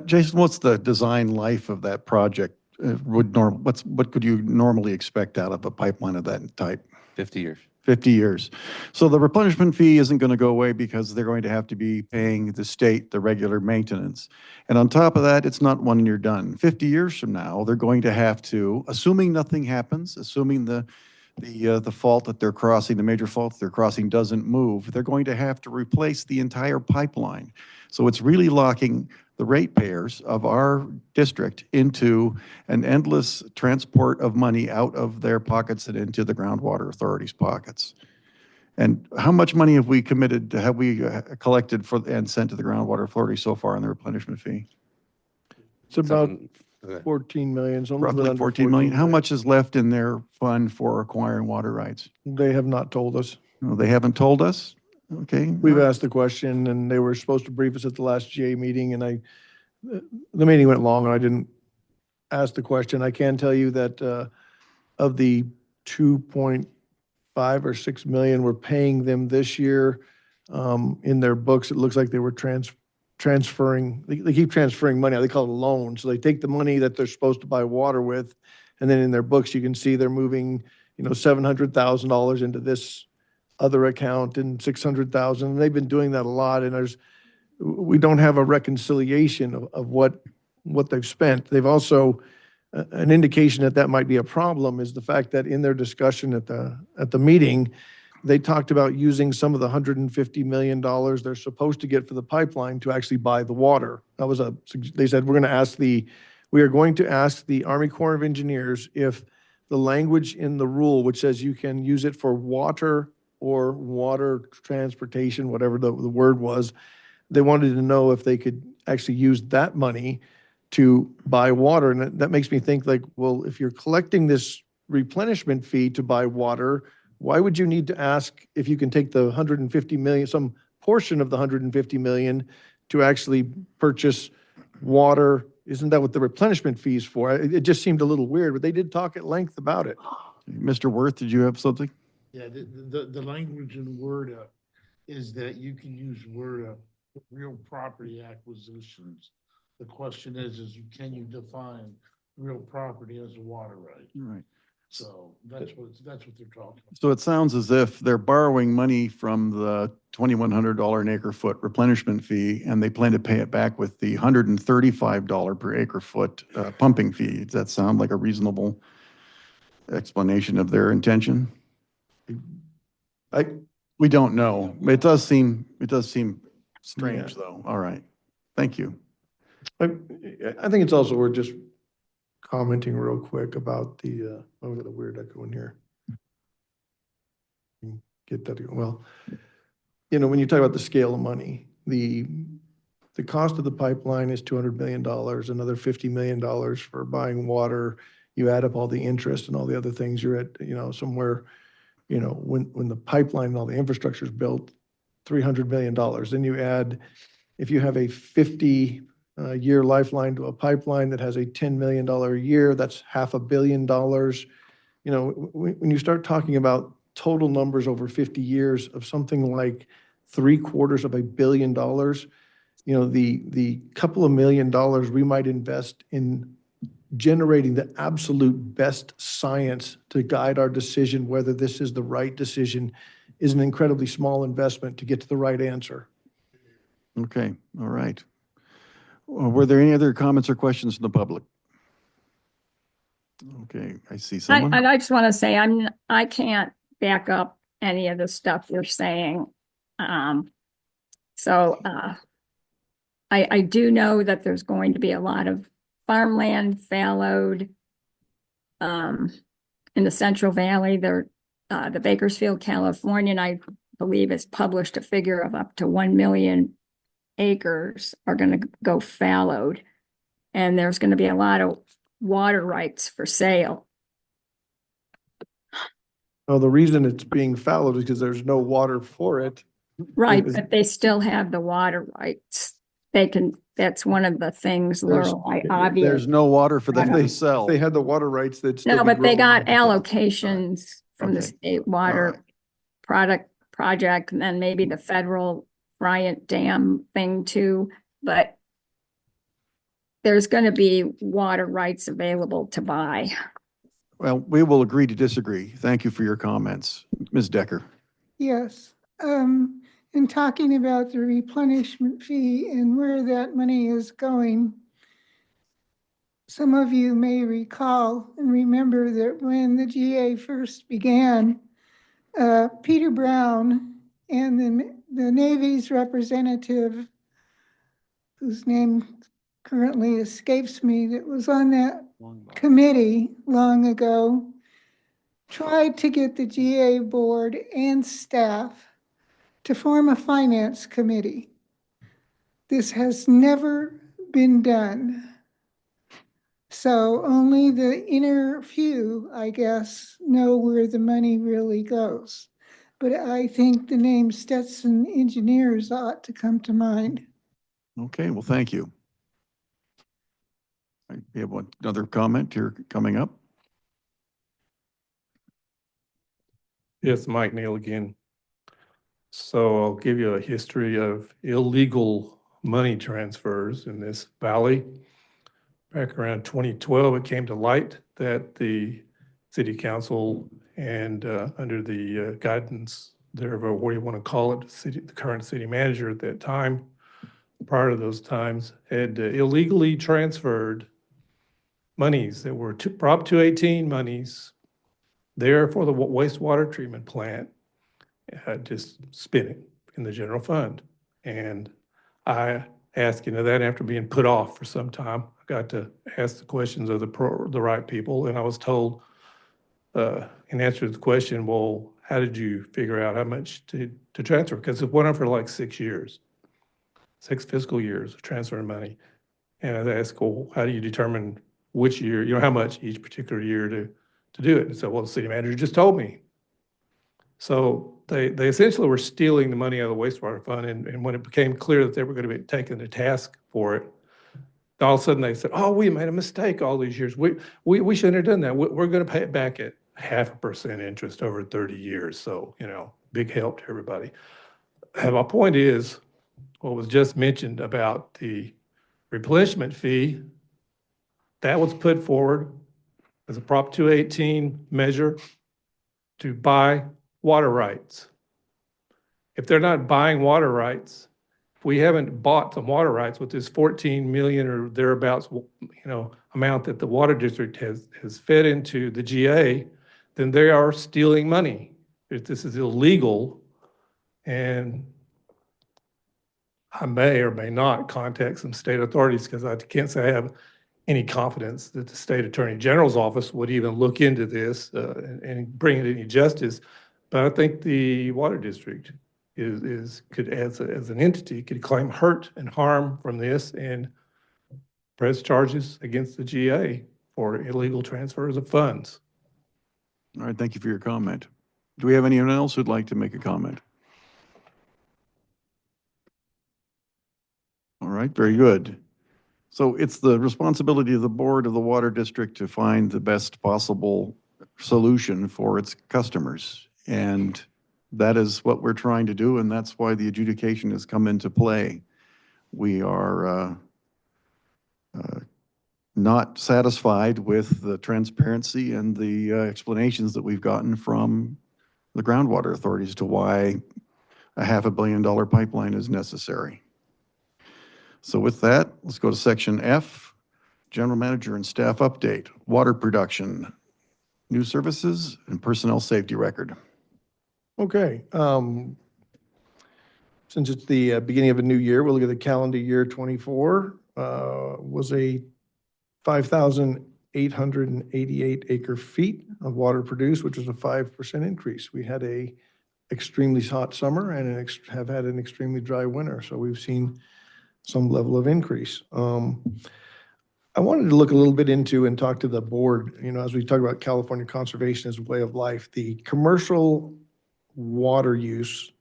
Jason, what's the design life of that project? What could you normally expect out of a pipeline of that type? 50 years. 50 years. So the replenishment fee isn't going to go away because they're going to have to be paying the state the regular maintenance. And on top of that, it's not one and you're done. 50 years from now, they're going to have to, assuming nothing happens, assuming the fault that they're crossing, the major fault that they're crossing doesn't move, they're going to have to replace the entire pipeline. So it's really locking the ratepayers of our district into an endless transport of money out of their pockets and into the groundwater authority's pockets. And how much money have we collected for and sent to the groundwater authority so far on the replenishment fee? It's about 14 million, so Roughly 14 million. How much is left in their fund for acquiring water rights? They have not told us. No, they haven't told us? Okay. We've asked the question, and they were supposed to brief us at the last GA meeting, and the meeting went long, and I didn't ask the question. I can tell you that of the 2.5 or 6 million we're paying them this year, in their books, it looks like they were transferring, they keep transferring money. They call it a loan. So they take the money that they're supposed to buy water with, and then in their books, you can see they're moving, $700,000 into this other account and 600,000. They've been doing that a lot, and we don't have a reconciliation of what they've spent. They've also, an indication that might be a problem is the fact that in their discussion at the meeting, they talked about using some of the $150 million they're supposed to get for the pipeline to actually buy the water. They said, we are going to ask the Army Corps of Engineers if the language in the rule, which says you can use it for water or water transportation, whatever the word was, they wanted to know if they could actually use that money to buy water. And that makes me think like, well, if you're collecting this replenishment fee to buy water, why would you need to ask if you can take the 150 million, some portion of the 150 million to actually purchase water? Isn't that what the replenishment fee is for? It just seemed a little weird, but they did talk at length about it. Mr. Worth, did you have something? Yeah, the language in WRDA is that you can use WRDA for real property acquisitions. The question is can you define real property as a water right? Right. So that's what they're talking about. So it sounds as if they're borrowing money from the $2,100 an acre foot replenishment fee, and they plan to pay it back with the $135 per acre foot pumping fee. Does that sound like a reasonable explanation of their intention? We don't know. It does seem strange, though. All right. Thank you. I think it's also worth just commenting real quick about the, I've got a weird echo in here. Get that, well, when you talk about the scale of money, the cost of the pipeline is $200 million, another $50 million for buying water. You add up all the interest and all the other things, you're at, somewhere, when the pipeline and all the infrastructure is built, $300 million. Then you add, if you have a 50-year lifeline to a pipeline that has a $10 million a year, that's $500 million. When you start talking about total numbers over 50 years of something like $750 million, you know, the couple of $1 million we might invest in generating the absolute best science to guide our decision whether this is the right decision is an incredibly small investment to get to the right answer. Okay, all right. Were there any other comments or questions from the public? Okay, I see someone. I just want to say, I can't back up any of the stuff you're saying. I do know that there's going to be a lot of farmland fallowed in the Central Valley. The Bakersfield Californian, I believe, has published a figure of up to 1 million acres are going to go fallowed. And there's going to be a lot of water rights for sale. Well, the reason it's being fallowed is because there's no water for it. Right, but they still have the water rights. That's one of the things, Laurel, obvious. There's no water for them to If sell. they had the water rights, they'd still No, be but they got growing. allocations from the Okay. state water project, and then maybe the federal Bryant Dam thing too. But there's going to be water rights available to buy. Well, we will agree to disagree. Thank you for your comments. Ms. Decker. Yes, in talking about the replenishment fee and where that money is going, some of you may recall and remember that when the GA first began, Peter Brown and the Navy's representative, whose name currently escapes me, that was on that committee long ago, tried to get the GA board and staff to form a finance committee. This has never been done. So only the inner few, I guess, know where the money really goes. But I think the name Stetson Engineers ought to come to mind. Okay, well, thank you. We have another comment here coming up. Yes, Mike Neal again. So I'll give you a history of illegal money transfers in this valley. Back around 2012, it came to light that the city council and under the guidance there of what do you want to call it, the current city manager at that time, prior to those times, had illegally transferred monies that were Prop 218 monies there for the wastewater treatment plant, just spinning in the general fund. And I asked into that after being put off for some time. I got to ask the questions of the right people, and I was told in answer to the question, well, how did you figure out how much to transfer? Because it went on for like 6 years, 6 fiscal years of transferring money. And I asked, well, how do you determine which year, how much each particular year to do it? And so, well, the city manager just told me. So they essentially were stealing the money out of the wastewater fund. And when it became clear that they were going to be taken to task for it, all of a sudden they said, oh, we made a mistake all these years. We shouldn't have done that. We're going to pay it back at 0.5% interest over 30 years. So, big help to everybody. And my point is, what was just mentioned about the replenishment fee, that was put forward as a Prop 218 measure to buy water rights. If they're not buying water rights, if we haven't bought some water rights with this 14 million or thereabouts, amount that the water district has fed into the GA, then they are stealing money. This is illegal, and I may or may not contact some state authorities because I can't say I have any confidence that the state attorney general's office would even look into this and bring it any justice. But I think the water district could, as an entity, could claim hurt and harm from this and press charges against the GA for illegal transfers of funds. All right, thank you for your comment. Do we have anyone else who'd like to make a comment? All right, very good. So it's the responsibility of the board of the water district to find the best possible solution for its customers. And that is what we're trying to do, and that's why the adjudication has come into play. We are not satisfied with the transparency and the explanations that we've gotten from the groundwater authorities as to why a $500 million pipeline is necessary. So with that, let's go to section F, General Manager and Staff Update, Water Production, New Services, and Personnel Safety Record. Okay. Since it's the beginning of a new year, we'll look at the calendar year 24. Was a 5,888 acre feet of water produced, which was a 5% increase. We had a extremely hot summer and have had an extremely dry winter, so we've seen some level of increase. I wanted to look a little bit into and talk to the board, as we talk about California conservation as a way of life, the commercial water use,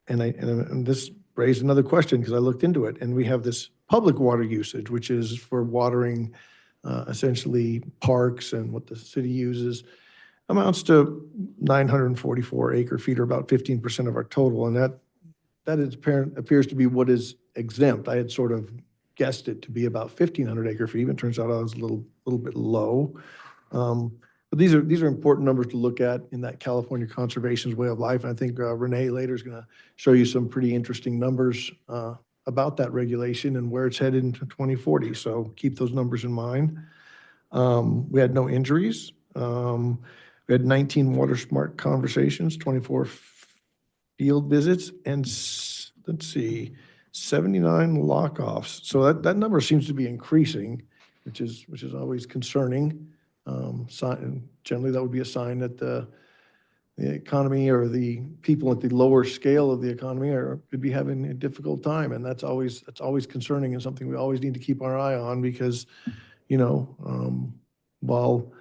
and this raised another question because I looked into it, and we have this public water usage, which is for watering essentially parks and what the city uses, amounts to 944 acre feet, or about 15% of our total, and that appears to be what is exempt. I had sort of guessed it to be about 1,500 acre feet. Even turns out I was a little bit low. But these are important numbers to look at in that California conservation's way of life. And I think Renee later is going to show you some pretty interesting numbers about that regulation and where it's headed into 2040. So keep those numbers in mind. We had no injuries. We had 19 water smart conversations, 24 field visits, and let's see, 79 lockoffs. So that number seems to be increasing, which is always concerning. Generally, that would be a sign that the economy or the people at the lower scale of the economy could be having a difficult time, and that's always concerning and something we always need to keep our eye on because, while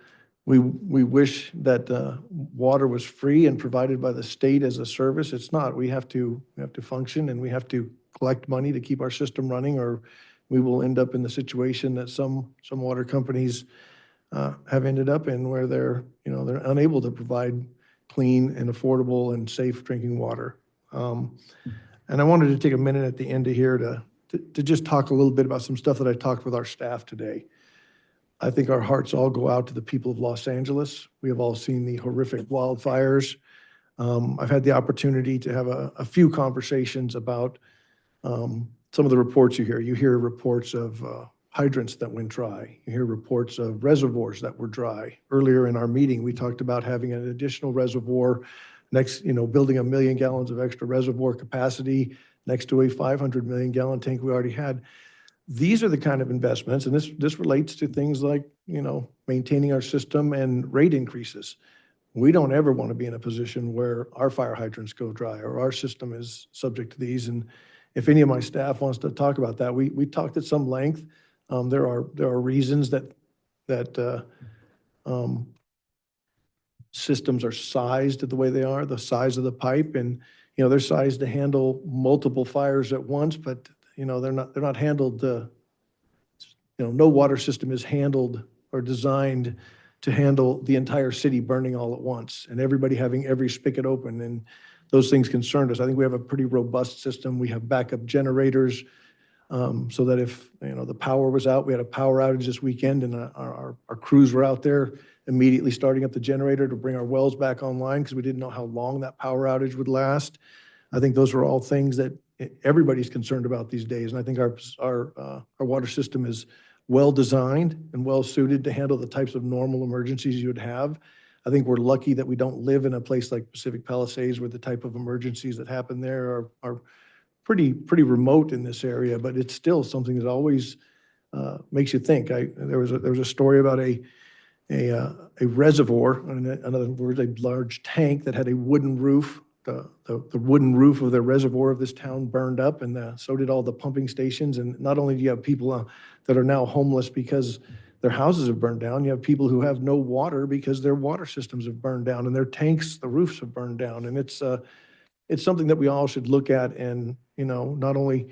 we wish that water was free and provided by the state as a service, it's not. We have to function, and we have to collect money to keep our system running, or we will end up in the situation that some water companies have ended up in, where they're unable to provide clean and affordable and safe drinking water. And I wanted to take a minute at the end of here to just talk a little bit about some stuff that I talked with our staff today. I think our hearts all go out to the people of Los Angeles. We have all seen the horrific wildfires. I've had the opportunity to have a few conversations about some of the reports you hear. You hear reports of hydrants that went dry. You hear reports of reservoirs that were dry. Earlier in our meeting, we talked about having an additional reservoir next, building 1 million gallons of extra reservoir capacity next to a 500 million gallon tank we already had. These are the kind of investments, and this relates to things like, maintaining our system and rate increases. We don't ever want to be in a position where our fire hydrants go dry or our system is subject to these. And if any of my staff wants to talk about that, we talked at some length. There are reasons that systems are sized the way they are, the size of the pipe, and they're sized to handle multiple fires at once, but they're not handled. No water system is handled or designed to handle the entire city burning all at once and everybody having every spigot open, and those things concerned us. I think we have a pretty robust system. We have backup generators. So that if the power was out, we had a power outage this weekend, and our crews were out there immediately starting up the generator to bring our wells back online because we didn't know how long that power outage would last. I think those are all things that everybody's concerned about these days, and I think our water system is well designed and well suited to handle the types of normal emergencies you would have. I think we're lucky that we don't live in a place like Pacific Palisades, where the type of emergencies that happen there are pretty remote in this area, but it's still something that always makes you think. There was a story about a reservoir, in other words, a large tank that had a wooden roof. The wooden roof of the reservoir of this town burned up, and so did all the pumping stations. And not only do you have people that are now homeless because their houses have burned down, you have people who have no water because their water systems have burned down and their tanks, the roofs have burned down. And it's something that we all should look at and, not only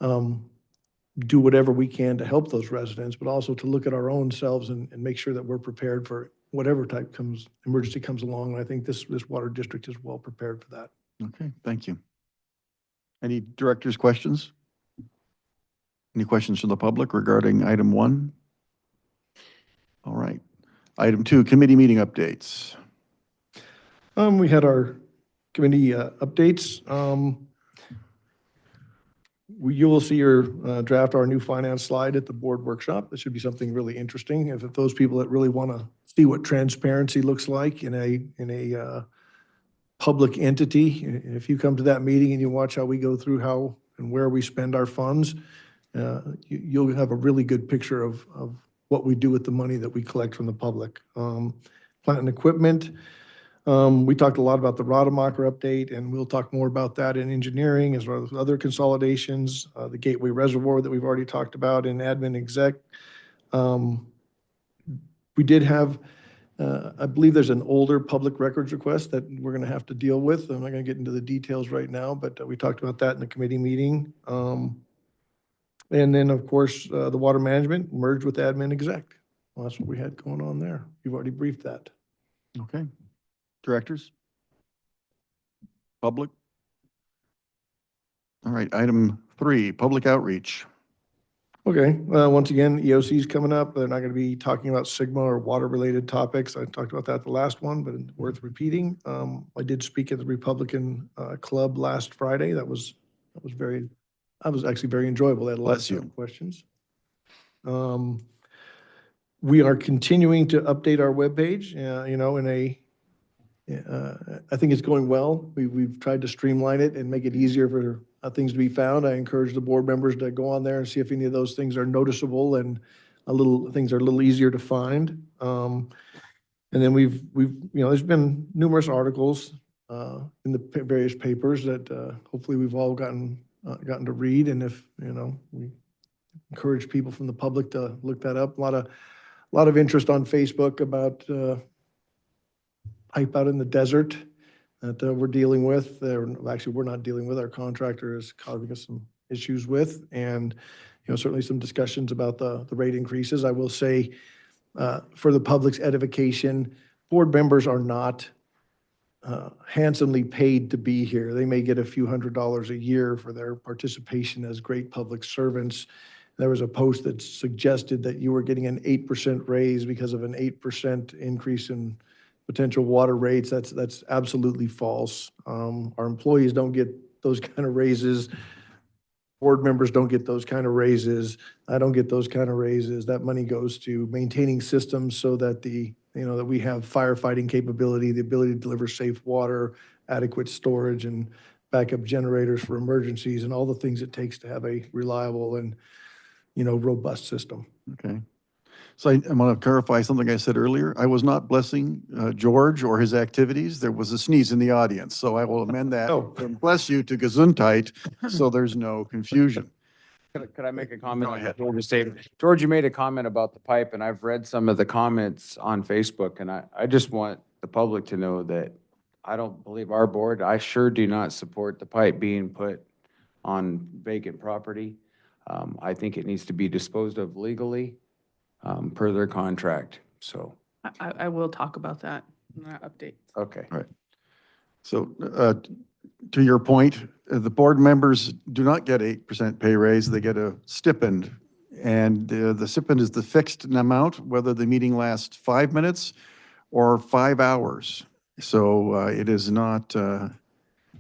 do whatever we can to help those residents, but also to look at our own selves and make sure that we're prepared for whatever type emergency comes along. And I think this water district is well prepared for that. Okay, thank you. Any director's questions? Any questions from the public regarding item 1? All right. Item 2, committee meeting updates. We had our committee updates. You will see your draft, our new finance slide at the board workshop. This should be something really interesting. If those people that really want to see what transparency looks like in a public entity, if you come to that meeting and you watch how we go through how and where we spend our funds, you'll have a really good picture of what we do with the money that we collect from the public. Plant and equipment. We talked a lot about the Rademacher update, and we'll talk more about that in engineering as well as other consolidations, the Gateway Reservoir that we've already talked about in admin exec. We did have, I believe there's an older public records request that we're going to have to deal with. I'm not going to get into the details right now, but we talked about that in the committee meeting. And then, of course, the water management merged with admin exec. Well, that's what we had going on there. You've already briefed that. Okay. Directors? Public? All right, item 3, public outreach. Okay, once again, EOC is coming up. They're not going to be talking about Sigma or water-related topics. I talked about that the last one, but it's worth repeating. I did speak at the Republican Club last Friday. That was actually very enjoyable. They had a lot of questions. We are continuing to update our webpage, I think it's going well. We've tried to streamline it and make it easier for things to be found. I encourage the board members to go on there and see if any of those things are noticeable and things are a little easier to find. And then we've there's been numerous articles in the various papers that hopefully we've all gotten to read. And if we encourage people from the public to look that up. A lot of interest on Facebook about pipe out in the desert that we're dealing with. Actually, we're not dealing with. Our contractor is causing us some issues with, and certainly some discussions about the rate increases. I will say, for the public's edification, board members are not handsomely paid to be here. They may get a few $100s a year for their participation as great public servants. There was a post that suggested that you were getting an 8% raise because of an 8% increase in potential water rates. That's absolutely false. Our employees don't get those kind of raises. Board members don't get those kind of raises. I don't get those kind of raises. That money goes to maintaining systems so that that we have firefighting capability, the ability to deliver safe water, adequate storage, and backup generators for emergencies, and all the things it takes to have a reliable and robust system. Okay. So I want to clarify something I said earlier. I was not blessing George or his activities. There was a sneeze in the audience, so I will amend that. Oh. And bless you to Gesundheit, so there's no confusion. Could I make a comment? Go ahead. George, you made a comment about the pipe, and I've read some of the comments on Facebook, and I just want the public to know that I don't believe our board, I sure do not support the pipe being put on vacant property. I think it needs to be disposed of legally, per their contract, so. I will talk about that in our update. Okay. All right. So to your point, the board members do not get 8% pay raise. They get a stipend. And the stipend is the fixed amount, whether the meeting lasts 5 minutes or 5 hours. So it is not a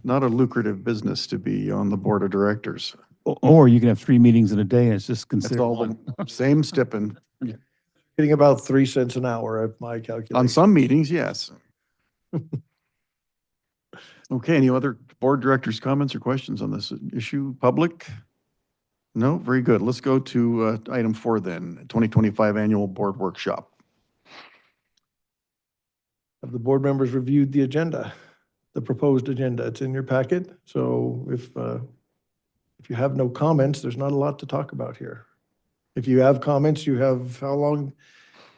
lucrative business to be on the board of directors. Or you can have 3 meetings in a day and it's just It's considered all one. the same stipend. Getting about 3 cents an hour at my calculation. On some meetings, yes. Okay, any other board directors' comments or questions on this issue? Public? No? Very good. Let's go to item 4 then, 2025 Annual Board Workshop. Have the board members reviewed the agenda, the proposed agenda? It's in your packet. So if you have no comments, there's not a lot to talk about here. If you have comments, you have how long?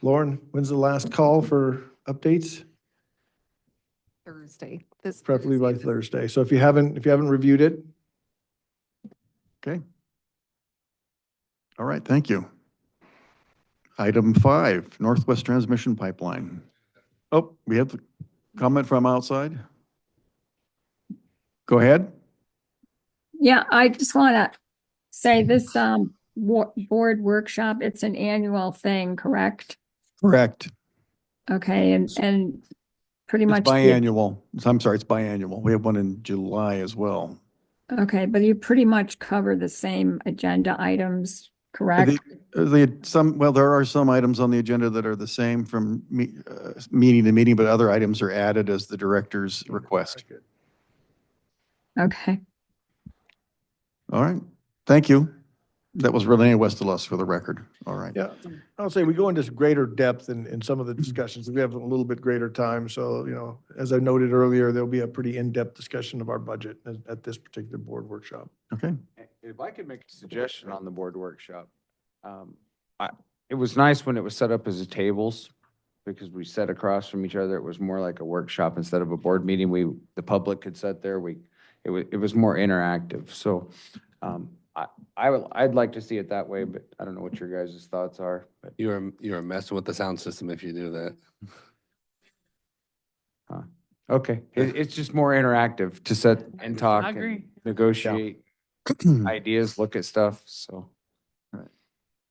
Lauren, when's the last call for updates? Thursday. Preferably by Thursday. So if you haven't reviewed it. Okay. All right, thank you. Item 5, Northwest Transmission Pipeline. Oh, we have a comment from outside? Go ahead. Yeah, I just want to say this board workshop, it's an annual thing, correct? Correct. Okay, and pretty It's much. the- biannual. I'm sorry, it's biannual. We have one in July as well. Okay, but you pretty much cover the same agenda items, correct? Well, there are some items on the agenda that are the same from meeting to meeting, but other items are added as the director's request. Okay, All right. Thank you. That was Renee Westelos for the record. All right. Yeah, I'll say we go into greater depth in some of the discussions. We have a little bit greater time. So, as I noted earlier, there'll be a pretty in-depth discussion of our budget at this particular board workshop. Okay. If I could make a suggestion on the board workshop, it was nice when it was set up as a tables because we sat across from each other. It was more like a workshop instead of a board meeting. The public could sit there. It was more interactive. So, I'd like to see it that way, but I don't know what your guys' thoughts are, but. You're messing with the sound system if you do that. Okay, it's just more interactive to sit and talk I and agree. negotiate ideas, look at stuff, so. All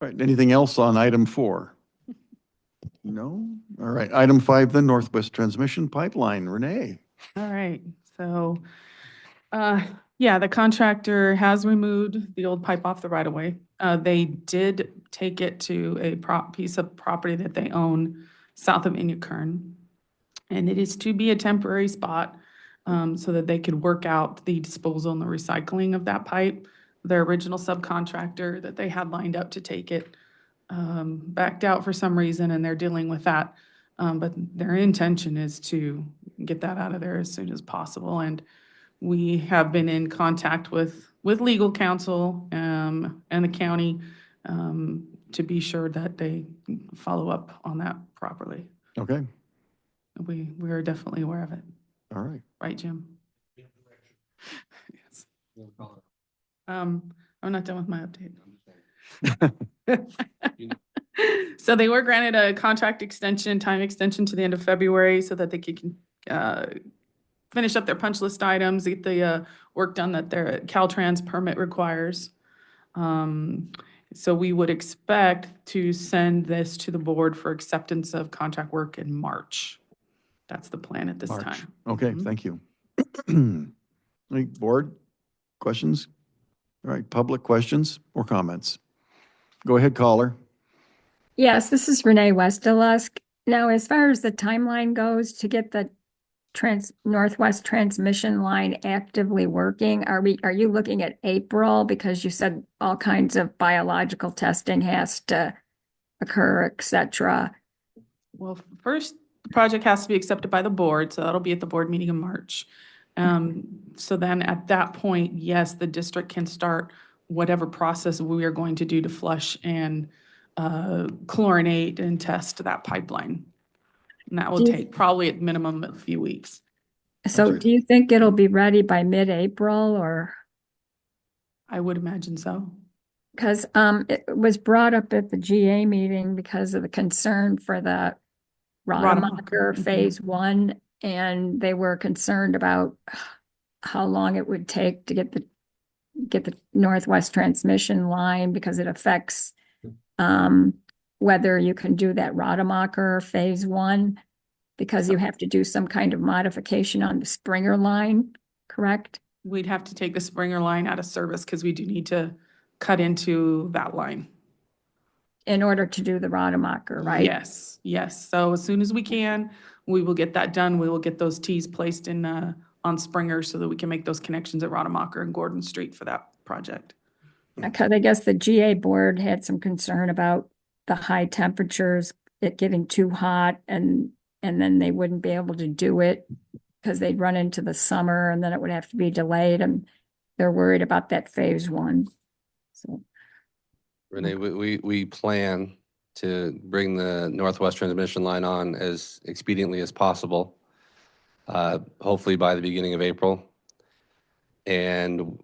right. Anything else on item 4? No? All right. Item 5, then Northwest Transmission Pipeline. Renee. All right, so, yeah, the contractor has removed the old pipe off the right of way. They did take it to a piece of property that they own south of Inyakern. And it is to be a temporary spot, so that they could work out the disposal and the recycling of that pipe. Their original subcontractor that they had lined up to take it, backed out for some reason, and they're dealing with that. But their intention is to get that out of there as soon as possible. And we have been in contact with legal counsel, and the county, to be sure that they follow up on that properly. Okay. We are definitely aware of it. All right. Right, Jim? Yes. I'm not done with my update. So they were granted a contract extension, time extension to the end of February so that they could finish up their punch list items, get the work done that their Caltrans permit requires. So we would expect to send this to the board for acceptance of contract work in March. That's the plan at this March. time. Okay. Mhm. Thank you. Any board questions? All right. Public questions or comments? Go ahead, caller. yes, this is Renee Westelusk. Now, as far as the timeline goes to get the Northwest Transmission Line actively working, are you looking at April? Because you said all kinds of biological testing has to occur, et cetera. Well, first, the project has to be accepted by the board, so that'll be at the board meeting in March. So then at that point, yes, the district can start whatever process we are going to do to flush and chlorinate and test that pipeline. And that will Do you- take probably at minimum a few weeks. So Okay. do you think it'll be ready by mid-April or? I would imagine so. Because it was brought up at the GA meeting because of the concern for the Rademacher Mhm. Phase 1, and they were concerned about how long it would take to get the Northwest Transmission Line because it affects whether you can do that Rademacher Phase 1, because you have to do some kind of modification on the Springer line, correct? We'd have to take the Springer line out of service because we do need to cut into that line. In order to do the Rademacher, right? Yes, yes. So as soon as we can, we will get that done. We will get those Ts placed in, on Springer so that we can make those connections at Rademacher and Gordon Street for that project. Because I guess the GA board had some concern about the high temperatures, it getting too hot, and then they wouldn't be able to do it because they'd run into the summer and then it would have to be delayed, and they're worried about that Phase 1. So, Renee, we plan to bring the Northwest Transmission Line on as expediently as possible, hopefully by the beginning of April. And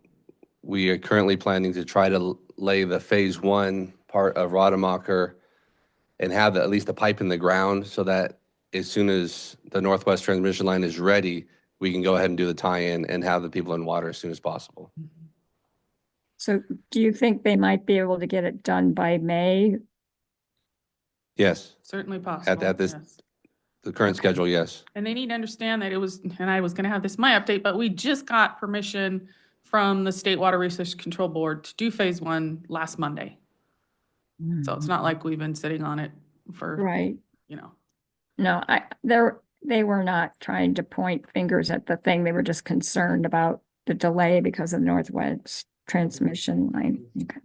we are currently planning to try to lay the Phase 1 part of Rademacher and have at least a pipe in the ground so that as soon as the Northwest Transmission Line is ready, we can go ahead and do the tie-in and have the people in water as soon as possible. So do you think they might be able to get it done by May? Yes, Certainly possible. at this- yes. the current schedule, yes. And they need to understand that it was, and I was gonna have this in my update, but we just got permission from the State Water Resources Control Board to do phase one last Monday. So it's not like we've been sitting on it for, Right. you know. No, they were not trying to point fingers at the thing. They were just concerned about the delay because of the Northwest transmission line. Okay.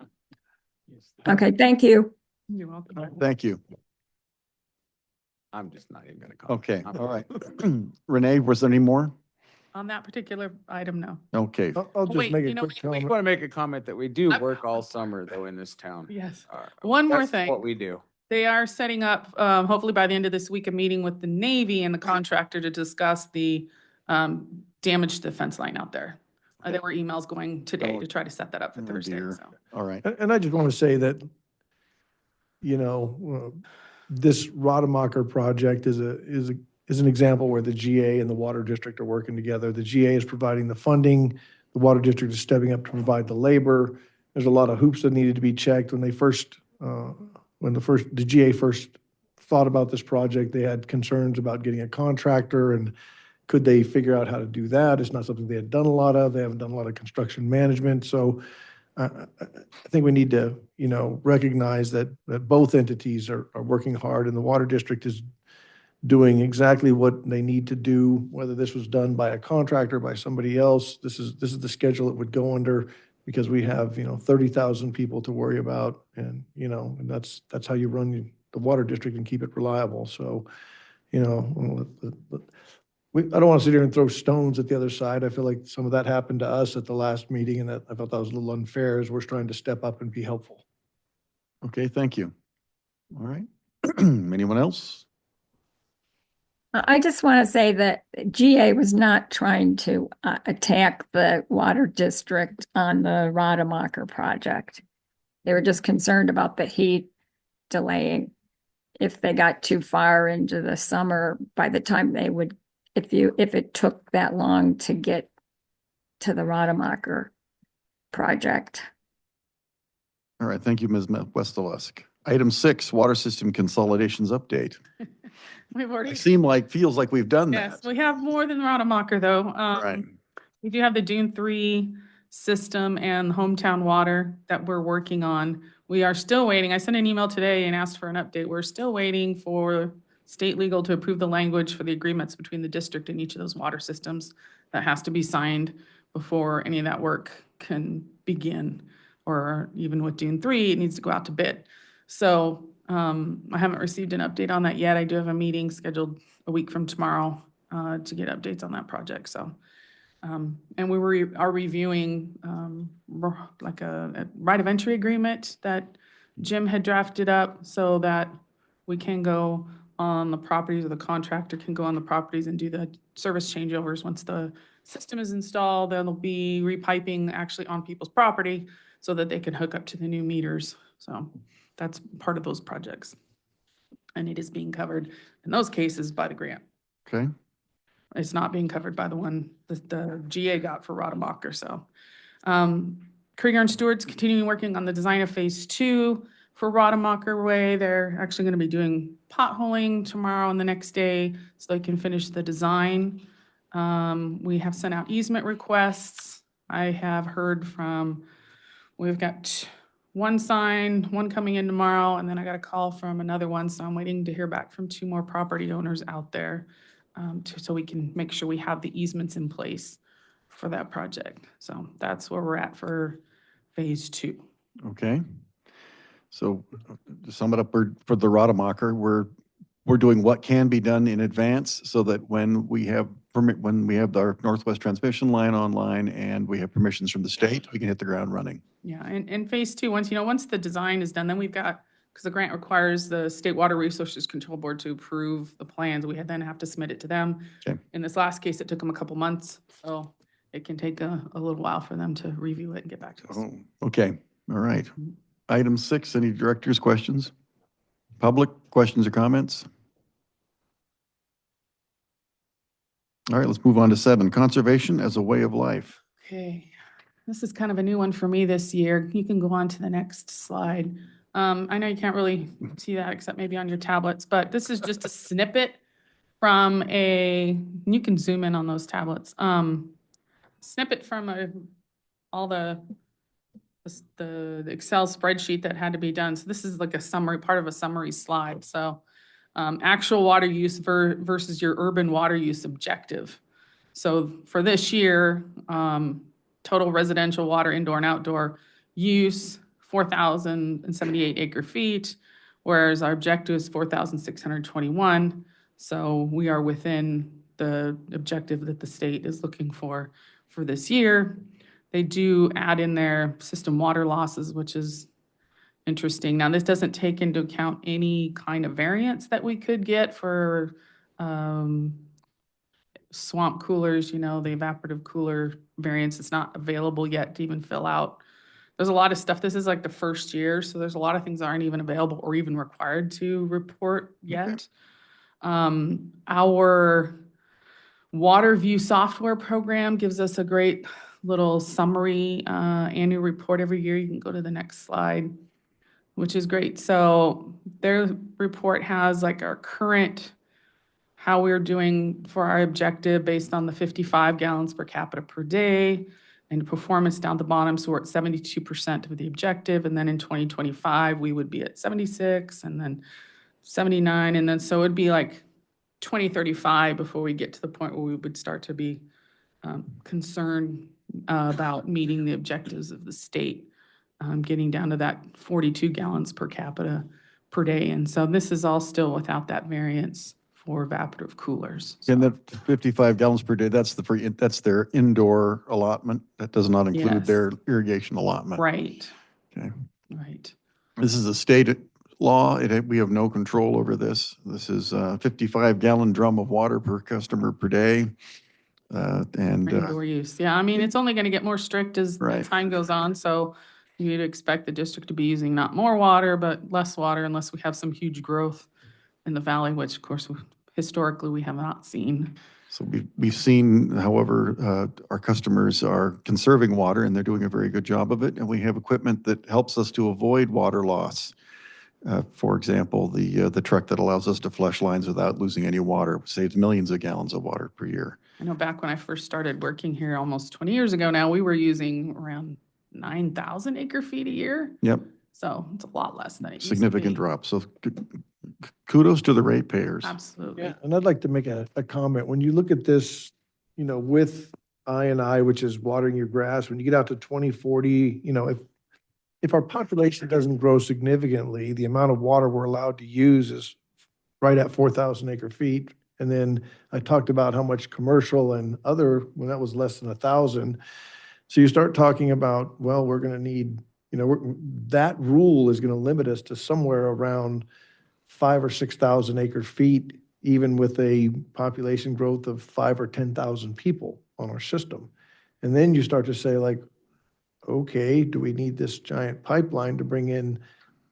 Okay, thank you. You're welcome. Thank you. I'm just not even gonna comment. Okay, all right. Renee, was there any more? On that particular item, no. Okay, I'll just wait, make you a know, quick I comment. want to make a comment that we do work all summer though in this town. Yes. Uh, One more that's thing. What we do. They are setting up, hopefully by the end of this week, a meeting with the Navy and the contractor to discuss the damage to the fence line out there. There were emails going today to try to set that up for Oh, Thursday, dear. so. all right. And I just want to say that, you know, this Rademacher project is an example where the GA and the Water District are working together. The GA is providing the funding, the Water District is stepping up to provide the labor. There's a lot of hoops that needed to be checked when the GA first thought about this project. They had concerns about getting a contractor and could they figure out how to do that? It's not something they had done a lot of. They haven't done a lot of construction management. So I think we need to, you know, recognize that both entities are working hard and the Water District is doing exactly what they need to do, whether this was done by a contractor, by somebody else. This is the schedule it would go under because we have, 30,000 people to worry about. And, and that's how you run the Water District and keep it reliable. So, I don't want to sit here and throw stones at the other side. I feel like some of that happened to us at the last meeting and that I thought that was a little unfair as we're trying to step up and be helpful. Okay, thank you. All right. Anyone else? I just want to say that GA was not trying to attack the Water District on the Rademacher project. They were just concerned about the heat delaying. If they got too far into the summer, by the time they would, if it took that long to get to the Rademacher project. All right, thank you, Ms. Westalesk. Item 6, water system consolidations update. We've already. Feels like we've done Yes, that. we have more than Rademacher though. Right. We do have the Dune 3 system and hometown water that we're working on. We are still waiting. I sent an email today and asked for an update. We're still waiting for state legal to approve the language for the agreements between the district and each of those water systems. That has to be signed before any of that work can begin. Or even with Dune 3, it needs to go out to bid. So I haven't received an update on that yet. I do have a meeting scheduled a week from tomorrow to get updates on that project. So, and we are reviewing like a right of entry agreement that Jim had drafted up so that we can go on the properties, or the contractor can go on the properties and do the service changeovers. Once the system is installed, then there'll be repiping actually on people's property so that they can hook up to the new meters. So that's part of those projects. And it is being covered in those cases by the grant. Okay, It's not being covered by the one that the GA got for Rademacher. So Krieger and Stewart's continuing working on the design of phase 2 for Rademacher Way. They're actually going to be doing potholing tomorrow and the next day so they can finish the design. We have sent out easement requests. I have heard from, we've got one coming in tomorrow, and then I got a call from another one, so I'm waiting to hear back from 2 more property owners out there so we can make sure we have the easements in place for that project. So that's where we're at for phase 2. okay. So to sum it up, for the Rademacher, we're doing what can be done in advance so that when we have our Northwest transmission line online and we have permissions from the state, we can hit the ground running. Yeah, and phase 2, once the design is done, then we've got, because the grant requires the State Water Resources Control Board to approve the plans, we then have to submit it to them. Okay. In this last case, it took them a couple months, so it can take a little while for them to review it and get back to us. Oh, okay, all right. Item 6, any director's questions? Public questions or comments? All right, let's move on to 7, conservation as a way of life. Okay. this is kind of a new one for me this year. You can go on to the next slide. I know you can't really see that except maybe on your tablets, but this is just a snippet from you can zoom in on those tablets. Snippet from all the Excel spreadsheet that had to be done. So this is like a summary, part of a summary slide. So actual water use versus your urban water use objective. So for this year, total residential water, indoor and outdoor use, 4,078 acre feet, whereas our objective is 4,621. So we are within the objective that the state is looking for this year. They do add in their system water losses, which is interesting. Now, this doesn't take into account any kind of variance that we could get for swamp coolers, the evaporative cooler variance is not available yet to even fill out. There's a lot of stuff. This is like the first year, so there's a lot of things that aren't even available or even required to report yet. Our WaterView software program gives us a great little summary annual report every year. You can go to the next slide, which is great. So their report has like our current, how we're doing for our objective based on the 55 gallons per capita per day and performance down the bottom. So we're at 72% of the objective. And then in 2025, we would be at 76 and then 79. And then so it'd be like 2035 before we get to the point where we would start to be concerned about meeting the objectives of the state, getting down to that 42 gallons per capita per day. And so this is all still without that variance for evaporative coolers. And that 55 gallons per day, that's that's their indoor allotment. That does not include Yes. their irrigation allotment. Right. Okay. Right. This is a state law. We have no control over this. This is a 55-gallon drum of water per customer per day. And Indoor use. Yeah, I mean, it's only going to get more strict as Right. time goes on. So you'd expect the district to be using not more water, but less water unless we have some huge growth in the valley, which of course, historically, we have not seen. so we've seen, however, our customers are conserving water and they're doing a very good job of it. And we have equipment that helps us to avoid water loss. For example, the truck that allows us to flush lines without losing any water saves millions of gallons of water per year. I know back when I first started working here almost 20 years ago now, we were using around 9,000 acre feet a year. Yep, So it's a lot less than it used to significant be. drop. So kudos to the ratepayers. Absolutely. Yeah, and I'd like to make a comment. When you look at this, with I&I, which is watering your grass, when you get out to 2040, if our population doesn't grow significantly, the amount of water we're allowed to use is right at 4,000 acre feet. And then I talked about how much commercial and other, when that was less than 1,000. So you start talking about, well, we're going to need, that rule is going to limit us to somewhere around 5,000 or 6,000 acre feet, even with a population growth of 5,000 or 10,000 people on our system. And then you start to say like, okay, do we need this giant pipeline to bring in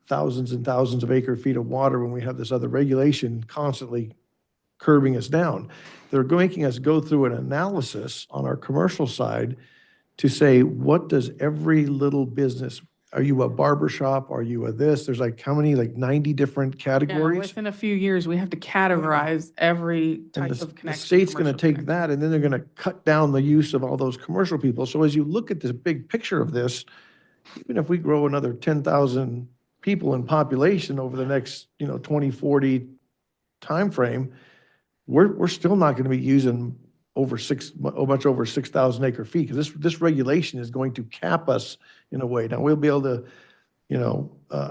thousands and thousands of acre feet of water when we have this other regulation constantly curbing us down? They're making us go through an analysis on our commercial side to say, what does every little business, are you a barber shop? Are you a this? There's like how many, like 90 different Yeah, categories? within a few years, we have to categorize every And type the of connection. state's going to commercial take connection. that and then they're going to cut down the use of all those commercial people. So as you look at this big picture of this, even if we grow another 10,000 people in population over the next, 2040 timeframe, we're still not going to be using much over 6,000 acre feet because this regulation is going to cap us in a way. Now we'll be able to,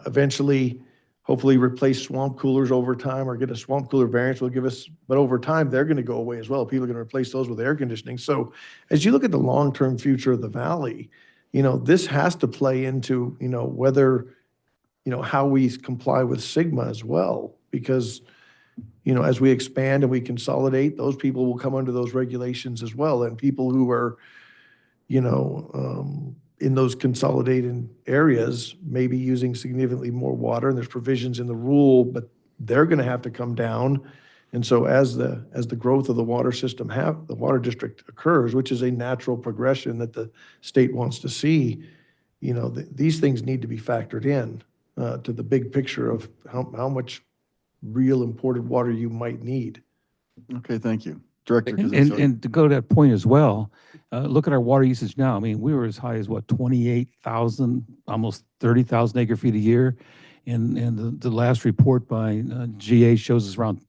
eventually, hopefully replace swamp coolers over time or get a swamp cooler variance will give us, but over time, they're going to go away as well. People are going to replace those with air conditioning. So as you look at the long-term future of the valley, this has to play into, whether, how we comply with SGMA as well, because, as we expand and we consolidate, those people will come under those regulations as well. And people who are, in those consolidated areas may be using significantly more water and there's provisions in the rule, but they're going to have to come down And so as the growth of the water system the water district occurs, which is a natural progression that the state wants to see, these things need to be factored in to the big picture of how much real imported water you might need. Okay, thank you. Director And, Kuzinski. and to go to that point as well, look at our water usage now. I mean, we were as high as what, 28,000, almost 30,000 acre feet a year. And the last report by GA shows us around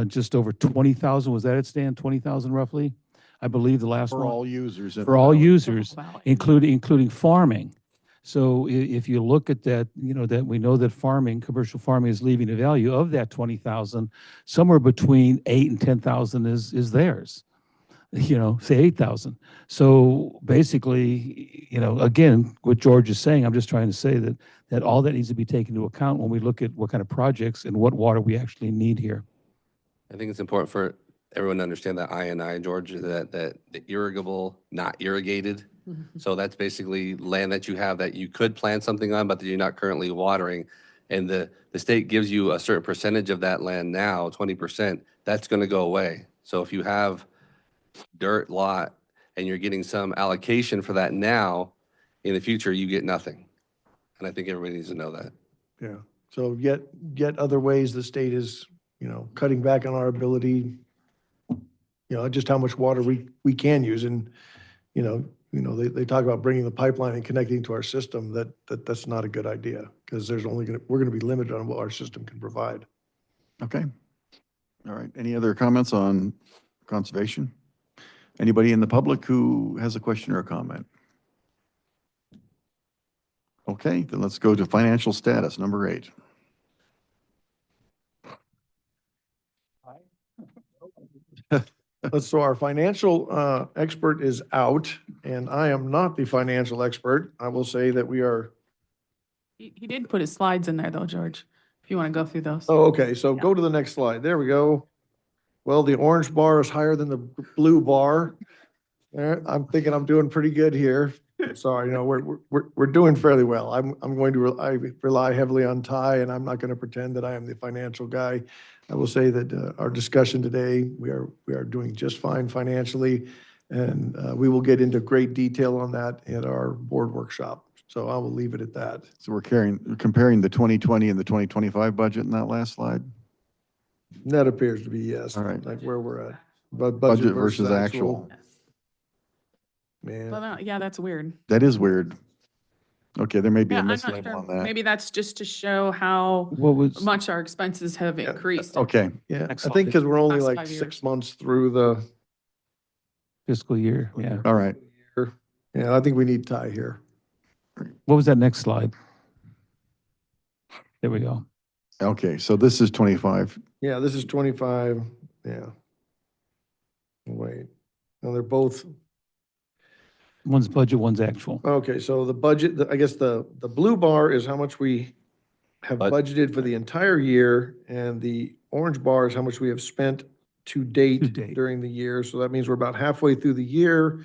just over 20,000. Was that it, Stan? 20,000 roughly? I believe the last For one. all users. For all users, Wow. including farming. So if you look at that, that we know that commercial farming is leaving a value of that 20,000, somewhere between 8 and 10,000 is theirs. Say 8,000. So basically, again, what George is saying, I'm just trying to say that all that needs to be taken into account when we look at what kind of projects and what water we actually need here. I think it's important for everyone to understand that INI, George, that the irrigable, not irrigated. So that's basically land that you have that you could plant something on, but that you're not currently watering. And the state gives you a certain percentage of that land now, 20%, that's going to go away. So if you have dirt lot and you're getting some allocation for that now, in the future, you get nothing. And I think everybody needs to know that. Yeah. So yet other ways the state is, cutting back on our ability, just how much water we can use. And, they talk about bringing the pipeline and connecting to our system. That's not a good idea because we're going to be limited on what our system can provide. Okay. All right. Any other comments on conservation? Anybody in the public who has a question or a comment? Okay, then let's go to financial status, number 8. So our financial expert is out, and I am not the financial expert. I will say that we are. He did put his slides in there though, George, if you want to go through those. Oh, okay. So go to the next slide. There we go. Well, the orange bar is higher than the blue bar. I'm thinking I'm doing pretty good here. Sorry, we're doing fairly well. I'm going to I rely heavily on Ty, and I'm not going to pretend that I am the financial guy. I will say that our discussion today, we are doing just fine financially, and we will get into great detail on that at our board workshop. So I will leave it at that. So we're comparing the 2020 and the 2025 budget in that last slide? That appears to be yes. All right. Like where we're at. But Budget versus actual. Man. Well, yeah, that's weird. That is weird. Okay, there may be Yeah, a I'm not mislabel sure. on that. Maybe that's just to show how What was, much our expenses have Yeah. increased. Okay, Yeah, Next I think because we're only Last like 5 years. 6 months through the fiscal year, yeah. all right. year. Yeah, I think we need Ty here. What was that next slide? There we go. Okay, so this is 25. Yeah, this is 25. Yeah. Wait. No, they're both. One's budget, one's actual. Okay, so the budget, I guess the blue bar is how much we have budgeted for the entire year, and the orange bar is how much we have spent to To date date. during the year. So that means we're about halfway through the year.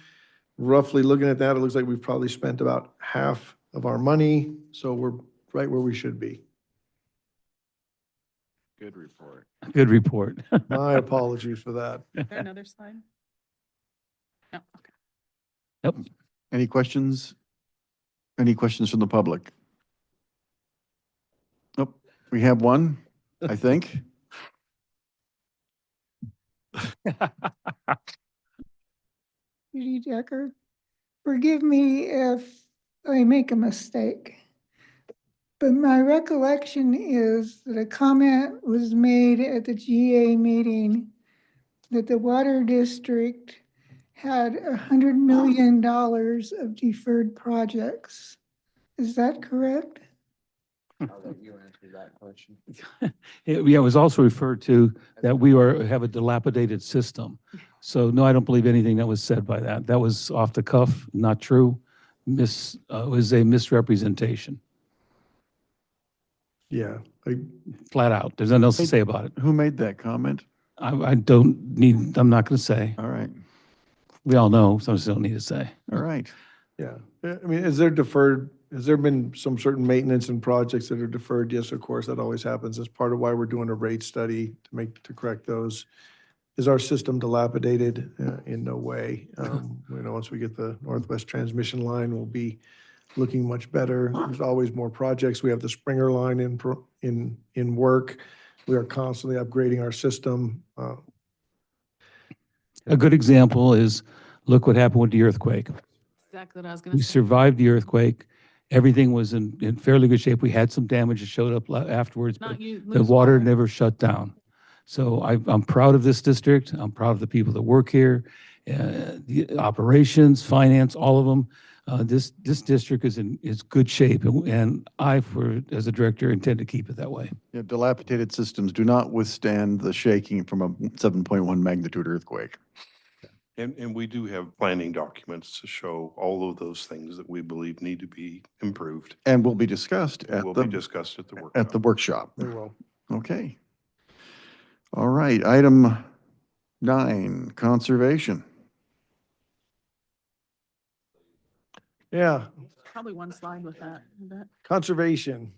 Roughly looking at that, it looks like we've probably spent about half of our money. So we're right where we should be. Good report. Good report. My apologies for that. Is there another slide? No, okay. Yep. Any questions? Any questions from the public? Nope, we have one, I think. Judy Decker, forgive me if I make a mistake, but my recollection is that a comment was made at the GA meeting that the water district had $100 million of deferred projects. Is that correct? I'll let you answer that question. Yeah, it was also referred to that we have a dilapidated system. So no, I don't believe anything that was said by that. That was off the cuff, not true. It was a misrepresentation, Yeah. flat out. There's nothing else to say about it. Who made that comment? I'm not going to say. All right, We all know, so I just don't need to say. all right. Yeah. I mean, is there deferred Has there been some certain maintenance and projects that are deferred? Yes, of course, that always happens. That's part of why we're doing a rate study to correct those. Is our system dilapidated? In no way. Once we get the Northwest Transmission Line, we'll be looking much better. There's always more projects. We have the Springer line in work. We are constantly upgrading our system. A good example is, look what happened with the earthquake. Exactly what I was going We to say. survived the earthquake. Everything was in fairly good shape. We had some damage that showed up afterwards, but Not you the lose water water. never shut down. So I'm proud of this district. I'm proud of the people that work here, the operations, finance, all of them. This district is in good shape, and I, as a director, intend to keep it that way. Yeah, dilapidated systems do not withstand the shaking from a 7.1 magnitude earthquake. And we do have planning documents to show all of those things that we believe need to be improved. And will be discussed at Will be the, discussed at the workshop. at the workshop. Very well. Okay. All right, item 9, conservation. Yeah, Probably one slide with that. I bet. conservation,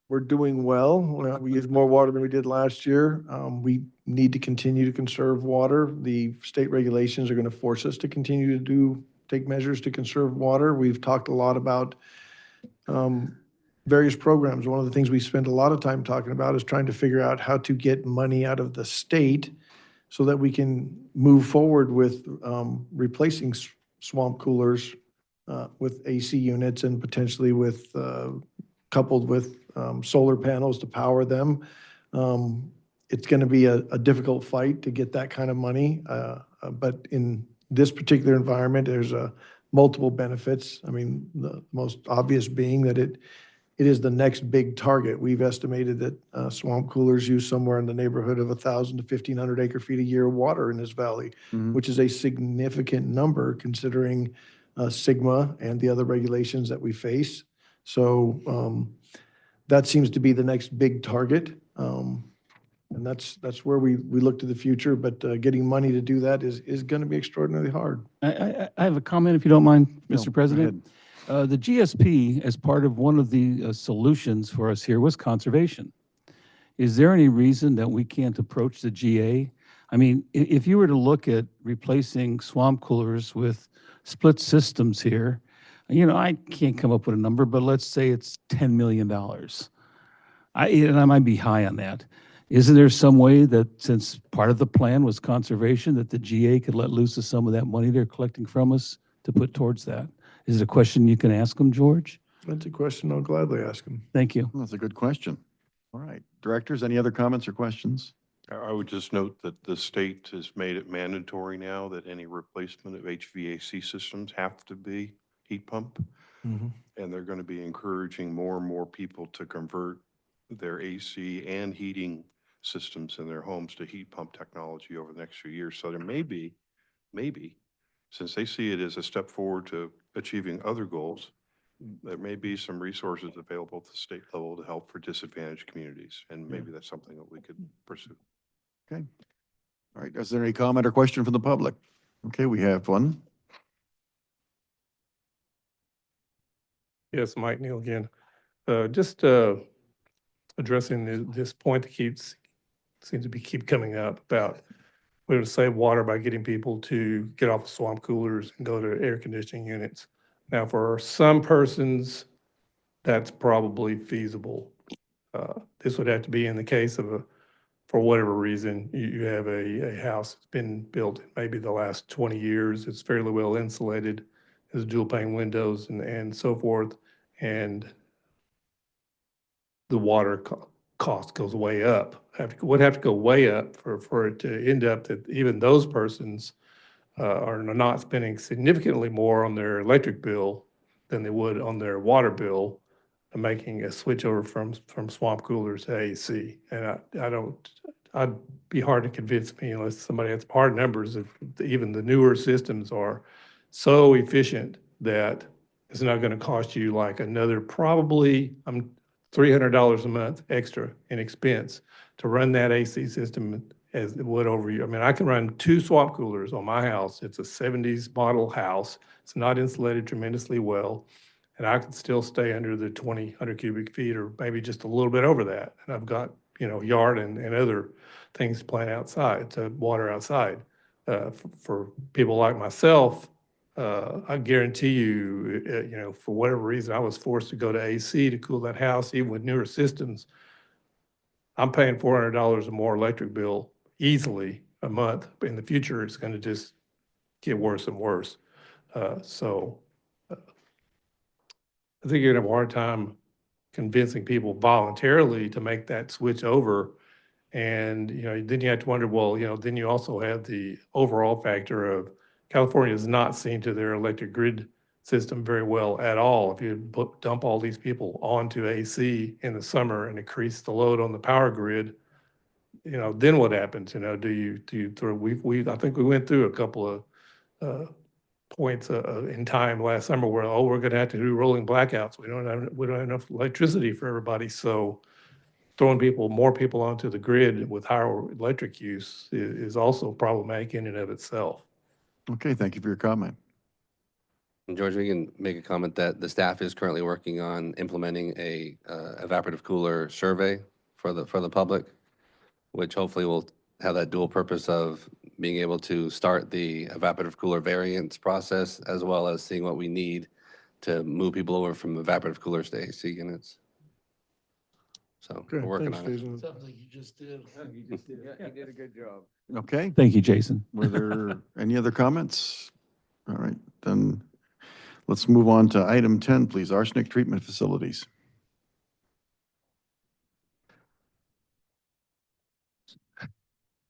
we're doing well. We use more water than we did last year. We need to continue to conserve water. The state regulations are going to force us to continue to take measures to conserve water. We've talked a lot about various programs. One of the things we spend a lot of time talking about is trying to figure out how to get money out of the state so that we can move forward with replacing swamp coolers with AC units and potentially with coupled with solar panels to power them. It's going to be a difficult fight to get that kind of money, but in this particular environment, there's multiple benefits. I mean, the most obvious being that it is the next big target. We've estimated that swamp coolers use somewhere in the neighborhood of 1,000 to 1,500 acre feet a year of water in this valley, which is a significant number considering SGMA and the other regulations that we face. So that seems to be the next big target. And that's where we look to the future, but getting money to do that is going to be extraordinarily hard. I have a comment, if you don't mind, No, Mr. go President. The GSP, as part of one of the solutions for us here, was conservation. Is there any reason that we can't approach the GA? I mean, if you were to look at replacing swamp coolers with split systems here, I can't come up with a number, but let's say it's $10 million. And I might be high on that. Isn't there some way that, since part of the plan was conservation, that the GA could let loose of some of that money they're collecting from us to put towards that? Is it a question you can ask them, George? That's a question I'll gladly ask him. Thank you. That's a good question. All right, directors, any other comments or questions? I would just note that the state has made it mandatory now that any replacement of HVAC systems have to be heat pump. And they're going to be encouraging more and more people to convert their AC and heating systems in their homes to heat pump technology over the next few years. So there may be, since they see it as a step forward to achieving other goals, there may be some resources available at the state level to help for disadvantaged communities. And maybe that's something that we could pursue. Okay. All right, is there any comment or question from the public? Okay, we have one. Yes, Mike Neal again. Just addressing this point that seems to keep coming up about we're going to save water by getting people to get off of swamp coolers and go to air conditioning units. Now, for some persons, that's probably feasible. This would have to be in the case of for whatever reason, you have a house that's been built in maybe the last 20 years. It's fairly well insulated. There's dual pane windows and so forth. And the water cost goes way up. Would have to go way up for it to end up that even those persons are not spending significantly more on their electric bill than they would on their water bill, making a switch over from swamp coolers to AC. And I'd be hard to convince me unless somebody has hard numbers if even the newer systems are so efficient that it's not going to cost you like another probably $300 a month extra in expense to run that AC system as it would over you. I mean, I can run 2 swamp coolers on my house. It's a 70s model house. It's not insulated tremendously well. and I could still stay under the 2,000 cubic feet or maybe just a little bit over that. And I've got, yard and other things to plant outside, to water outside. For people like myself, I guarantee you, for whatever reason, I was forced to go to AC to cool that house, even with newer systems. I'm paying $400 or more electric bill easily a month. In the future, it's going to just get worse and worse. So I think you're gonna have a hard time convincing people voluntarily to make that switch over. And, then you have to wonder, well, then you also have the overall factor of California is not seen to their electric grid system very well at all. If you dump all these people onto AC in the summer and increase the load on the power grid, then what happens? Do you throw, I think we went through a couple of points in time last summer where, we're going to have to do rolling blackouts. We don't have enough electricity for everybody. So throwing more people onto the grid with higher electric use is also problematic in and of itself. Okay, thank you for your comment. And George, we can make a comment that the staff is currently working on implementing a evaporative cooler survey for the public, which hopefully will have that dual purpose of being able to start the evaporative cooler variance process, as well as seeing what we need to move people over from evaporative coolers to AC units. So we're working on it. Sounds like you just did. Yeah, you did a good job. Okay, Thank you, Jason. were there any other comments? All right, then let's move on to item 10, please, arsenic treatment facilities.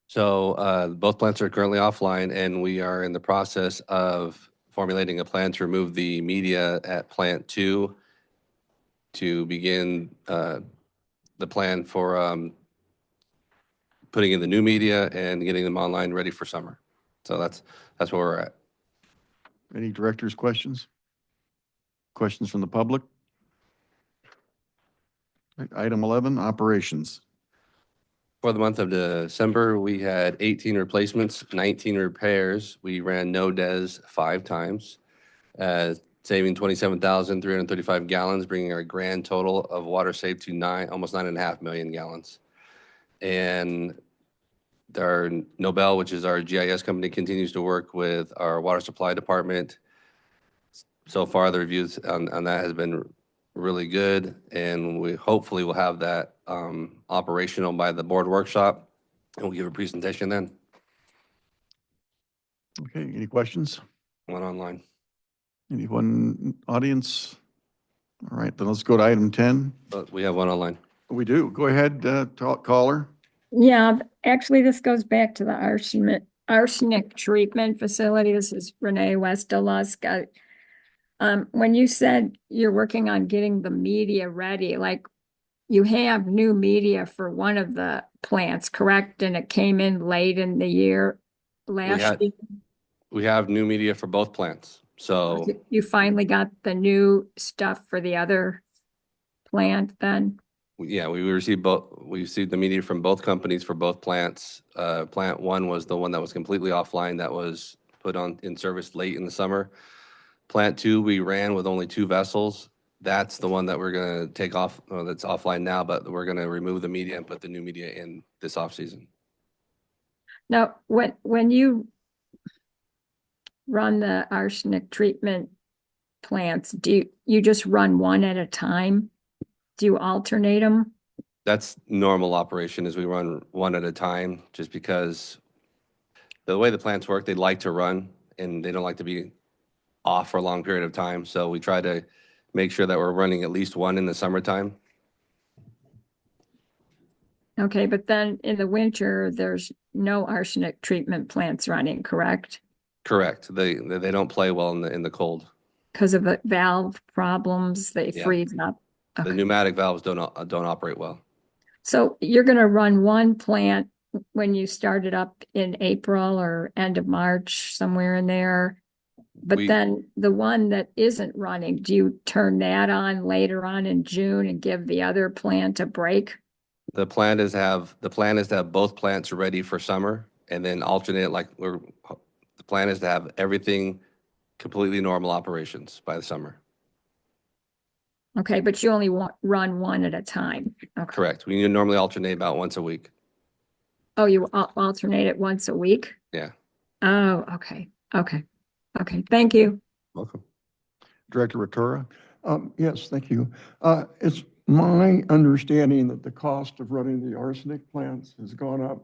So both plants are currently offline, and we are in the process of formulating a plan to remove the media at Plant 2 to begin the plan for putting in the new media and getting them online ready for summer. So that's where we're at. Any directors' questions? Questions from the public? Right, item 11, operations. For the month of December, we had 18 replacements, 19 repairs. We ran no DES 5 times, saving 27,335 gallons, bringing our grand total of water saved to almost 9.5 million gallons. And our Nobel, which is our GIS company, continues to work with our water supply department. So far, the reviews on that has been really good, and we hopefully will have that operational by the board workshop, and we'll give a presentation then. Okay, any questions? One online. Anyone audience? All right, then let's go to item 10. But we have one online. We do. Go ahead, caller. Yeah, actually, this goes back to the arsenic treatment facility. This is Renee West-Delusk. When you said you're working on getting the media ready, like you have new media for one of the plants, correct? And it came in late in the year last year. We have new media for both plants. So You finally got the new stuff for the other plant then? yeah, we received the media from both companies for both plants. Plant 1 was the one that was completely offline, that was put in service late in the summer. Plant 2, we ran with only 2 vessels. That's the one that we're going to take off, that's offline now, but we're going to remove the media and put the new media in this off season. Now, when you run the arsenic treatment plants, do you just run one at a time? Do you alternate them? That's normal operation, is we run one at a time, just because the way the plants work, they like to run and they don't like to be off for a long period of time. So we try to make sure that we're running at least one in the summertime. Okay, but then in the winter, there's no arsenic treatment plants running, correct? Correct. They don't play well in the cold. Because of the valve problems, they Yeah. freeze up. The Okay. pneumatic valves don't operate well. So you're going to run one plant when you start it up in April or end of March, somewhere in there. But then the one that isn't running, do you turn that on later on in June and give the other plant a break? The plan is to have both plants ready for summer and then alternate, the plan is to have everything completely normal operations by the summer. Okay, but you only run one at a time. Okay. Correct. We normally alternate about once a week. Oh, you alternate it once a week? Yeah. Oh, okay, okay, okay. Thank you. Welcome. Director Rotora? Yes, thank you. It's my understanding that the cost of running the arsenic plants has gone up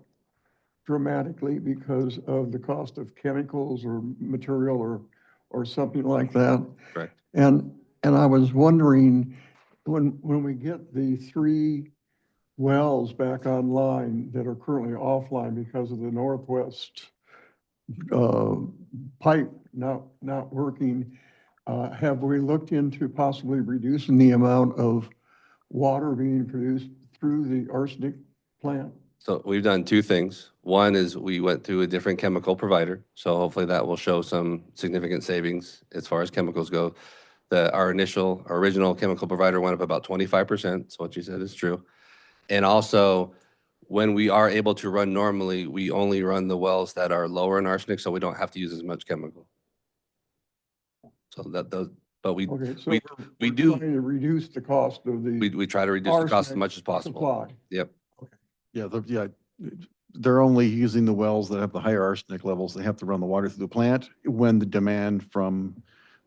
dramatically because of the cost of chemicals or material or something like that. Correct. And I was wondering, when we get the 3 wells back online that are currently offline because of the Northwest pipe not working, have we looked into possibly reducing the amount of water being produced through the arsenic plant? So we've done 2 things. One is we went to a different chemical provider. So hopefully that will show some significant savings as far as chemicals go. Our original chemical provider went up about 25%. So what you said is true. And also, when we are able to run normally, we only run the wells that are lower in arsenic, so we don't have to use as much chemical. So but we Okay, so we we're do- trying to reduce the cost of the we try to reduce the cost as arsenic much as possible. supply. Yep. Yeah, they're only using the wells that have the higher arsenic levels. They have to run the water through the plant when the demand from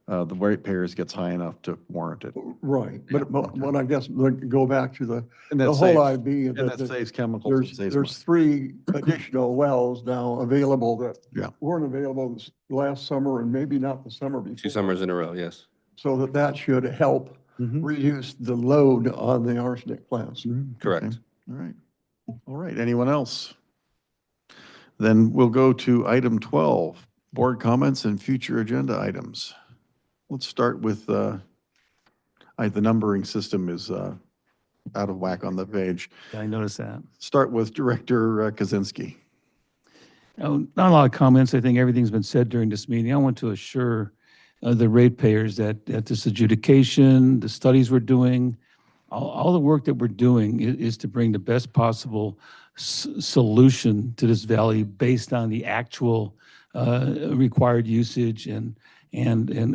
the ratepayers gets high enough to warrant it. Right, but I guess, go back to And the that whole saves, idea and that that saves chemicals and saves there's money. 3 additional wells now available that Yeah. weren't available last summer and maybe not the summer before. 2 summers in a row, yes. So that should help Mhm. reduce the load on the arsenic plants. Correct. Okay. All right. All right. Anyone else? Then we'll go to item 12, board comments and future agenda items. Let's start with, the numbering system is out of whack on the page. I noticed that. Start with Director Kaczynski. Oh, not a lot of comments. I think everything's been said during this meeting. I want to assure the ratepayers that this adjudication, the studies we're doing, all the work that we're doing is to bring the best possible solution to this valley based on the actual required usage and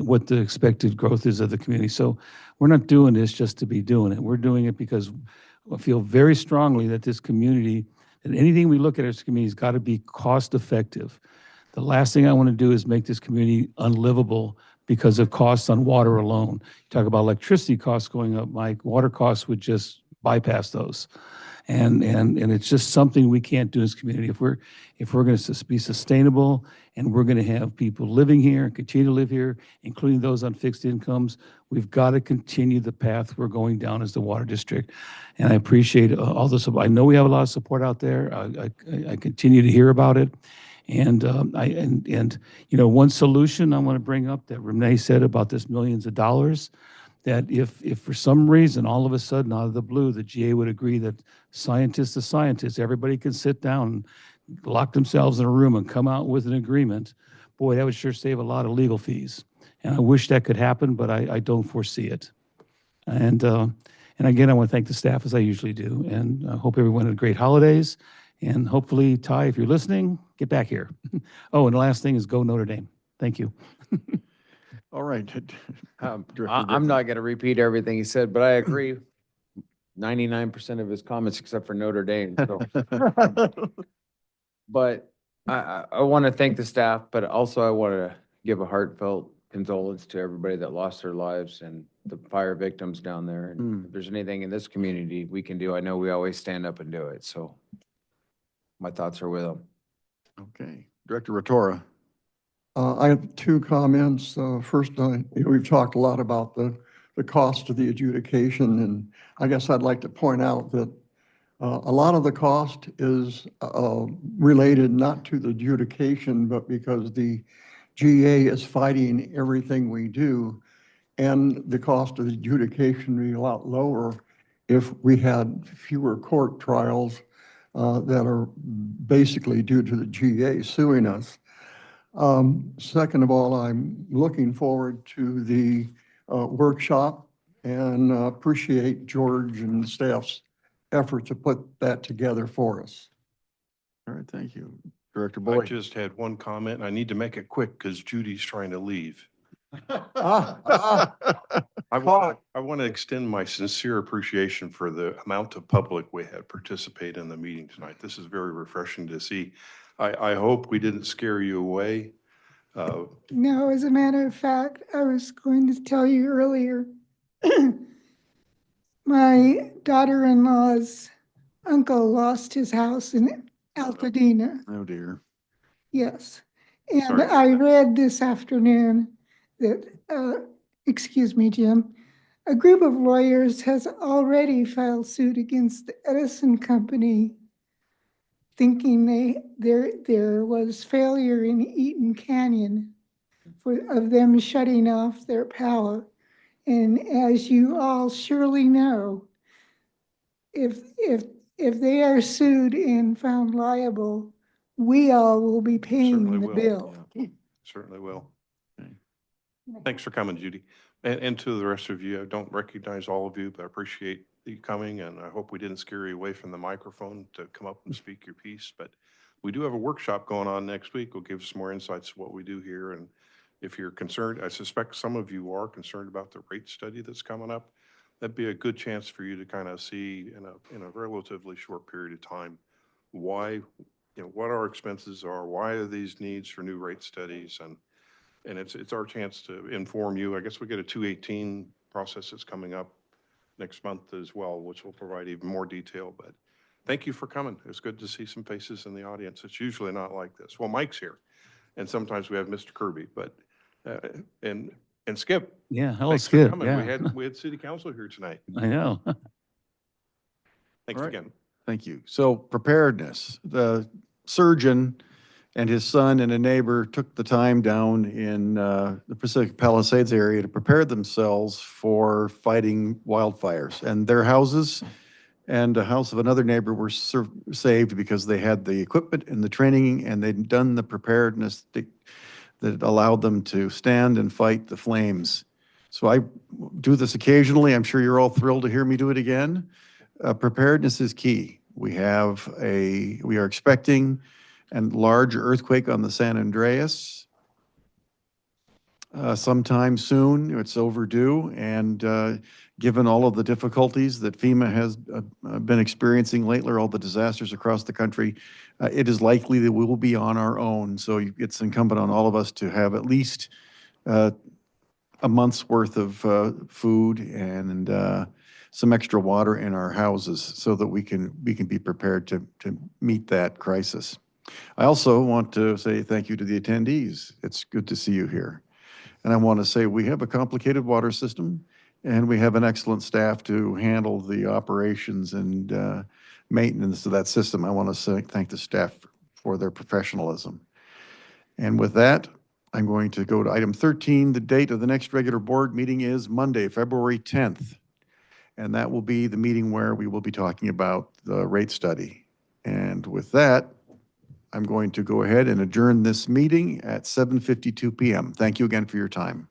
what the expected growth is of the community. So we're not doing this just to be doing it. We're doing it because I feel very strongly that this community, and anything we look at as a community, has got to be cost effective. The last thing I want to do is make this community unlivable because of costs on water alone. You talk about electricity costs going up, Mike, water costs would just bypass those. And it's just something we can't do as a community. If we're going to be sustainable and we're going to have people living here, continue to live here, including those on fixed incomes, we've got to continue the path we're going down as the water district. And I appreciate all the support. I know we have a lot of support out there. I continue to hear about it. And you know, one solution I want to bring up that Renee said about this millions of dollars, that if for some reason, all of a sudden, out of the blue, the GA would agree that scientists to scientists, everybody can sit down and lock themselves in a room and come out with an agreement, boy, that would sure save a lot of legal fees. And I wish that could happen, but I don't foresee it. And again, I want to thank the staff as I usually do. And I hope everyone had great holidays. And hopefully, Ty, if you're listening, get back here. Oh, and the last thing is go Notre Dame. Thank you. All right. I'm Griffin. not going to repeat everything he said, but I agree 99% of his comments except for Notre Dame. So. But I want to thank the staff, but also I want to give a heartfelt condolence to everybody that lost their lives and the fire victims down there. And if there's anything in this community we can do, I know we always stand up and do it. So my thoughts are with them. Okay. Director Rotora. I have 2 comments. First, we've talked a lot about the cost of the adjudication, and I guess I'd like to point out that a lot of the cost is related not to the adjudication, but because the GA is fighting everything we do, and the cost of the adjudication would be a lot lower if we had fewer court trials that are basically due to the GA suing us. Second of all, I'm looking forward to the workshop and appreciate George and the staff's effort to put that together for us. All right, thank you. Director I Boyd. just had one comment. I need to make it quick because Judy's trying to leave. I want to extend my sincere appreciation for the amount of public we had participate in the meeting tonight. This is very refreshing to see. I hope we didn't scare you away. No, as a matter of fact, I was going to tell you earlier, my daughter-in-law's uncle lost his house in Altadena. Oh, dear. Yes. And Sorry to hear I that. read this afternoon that, excuse me, Jim, a group of lawyers has already filed suit against the Edison Company, thinking there was failure in Eaton Canyon of them shutting off their power. And as you all surely know, if they are sued and found liable, we all will be paying Certainly the will. bill. Certainly will. Okay. Thanks for coming, Judy. And to the rest of you, I don't recognize all of you, but I appreciate you coming, and I hope we didn't scare you away from the microphone to come up and speak your piece. But we do have a workshop going on next week. We'll give us more insights to what we do here. And if you're concerned, I suspect some of you are concerned about the rate study that's coming up. That'd be a good chance for you to kind of see in a relatively short period of time why, what our expenses are, why are these needs for new rate studies, and it's our chance to inform you. I guess we get a 218 process that's coming up next month as well, which will provide even more detail. But thank you for coming. It's good to see some faces in the audience. It's usually not like this. Well, Mike's here, and sometimes we have Mr. Kirby, but and Skip. Yeah, hello, Thanks for Skip. coming. Yeah, We had city council here tonight. I know. Thanks All right. again. Thank you. So preparedness, the surgeon and his son and a neighbor took the time down in the Pacific Palisades area to prepare themselves for fighting wildfires. And their houses and a house of another neighbor were saved because they had the equipment and the training, and they'd done the preparedness that allowed them to stand and fight the flames. So I do this occasionally. I'm sure you're all thrilled to hear me do it again. Preparedness is key. We are expecting a large earthquake on the San Andreas sometime soon. It's overdue, and given all of the difficulties that FEMA has been experiencing lately, all the disasters across the country, it is likely that we will be on our own. So it's incumbent on all of us to have at least a month's worth of food and some extra water in our houses so that we can be prepared to meet that crisis. I also want to say thank you to the attendees. It's good to see you here. And I want to say we have a complicated water system, and we have an excellent staff to handle the operations and maintenance of that system. I want to thank the staff for their professionalism. And with that, I'm going to go to item 13. The date of the next regular board meeting is Monday, February 10th. And that will be the meeting where we will be talking about the rate study. And with that, I'm going to go ahead and adjourn this meeting at 7:52 p.m. Thank you again for your time.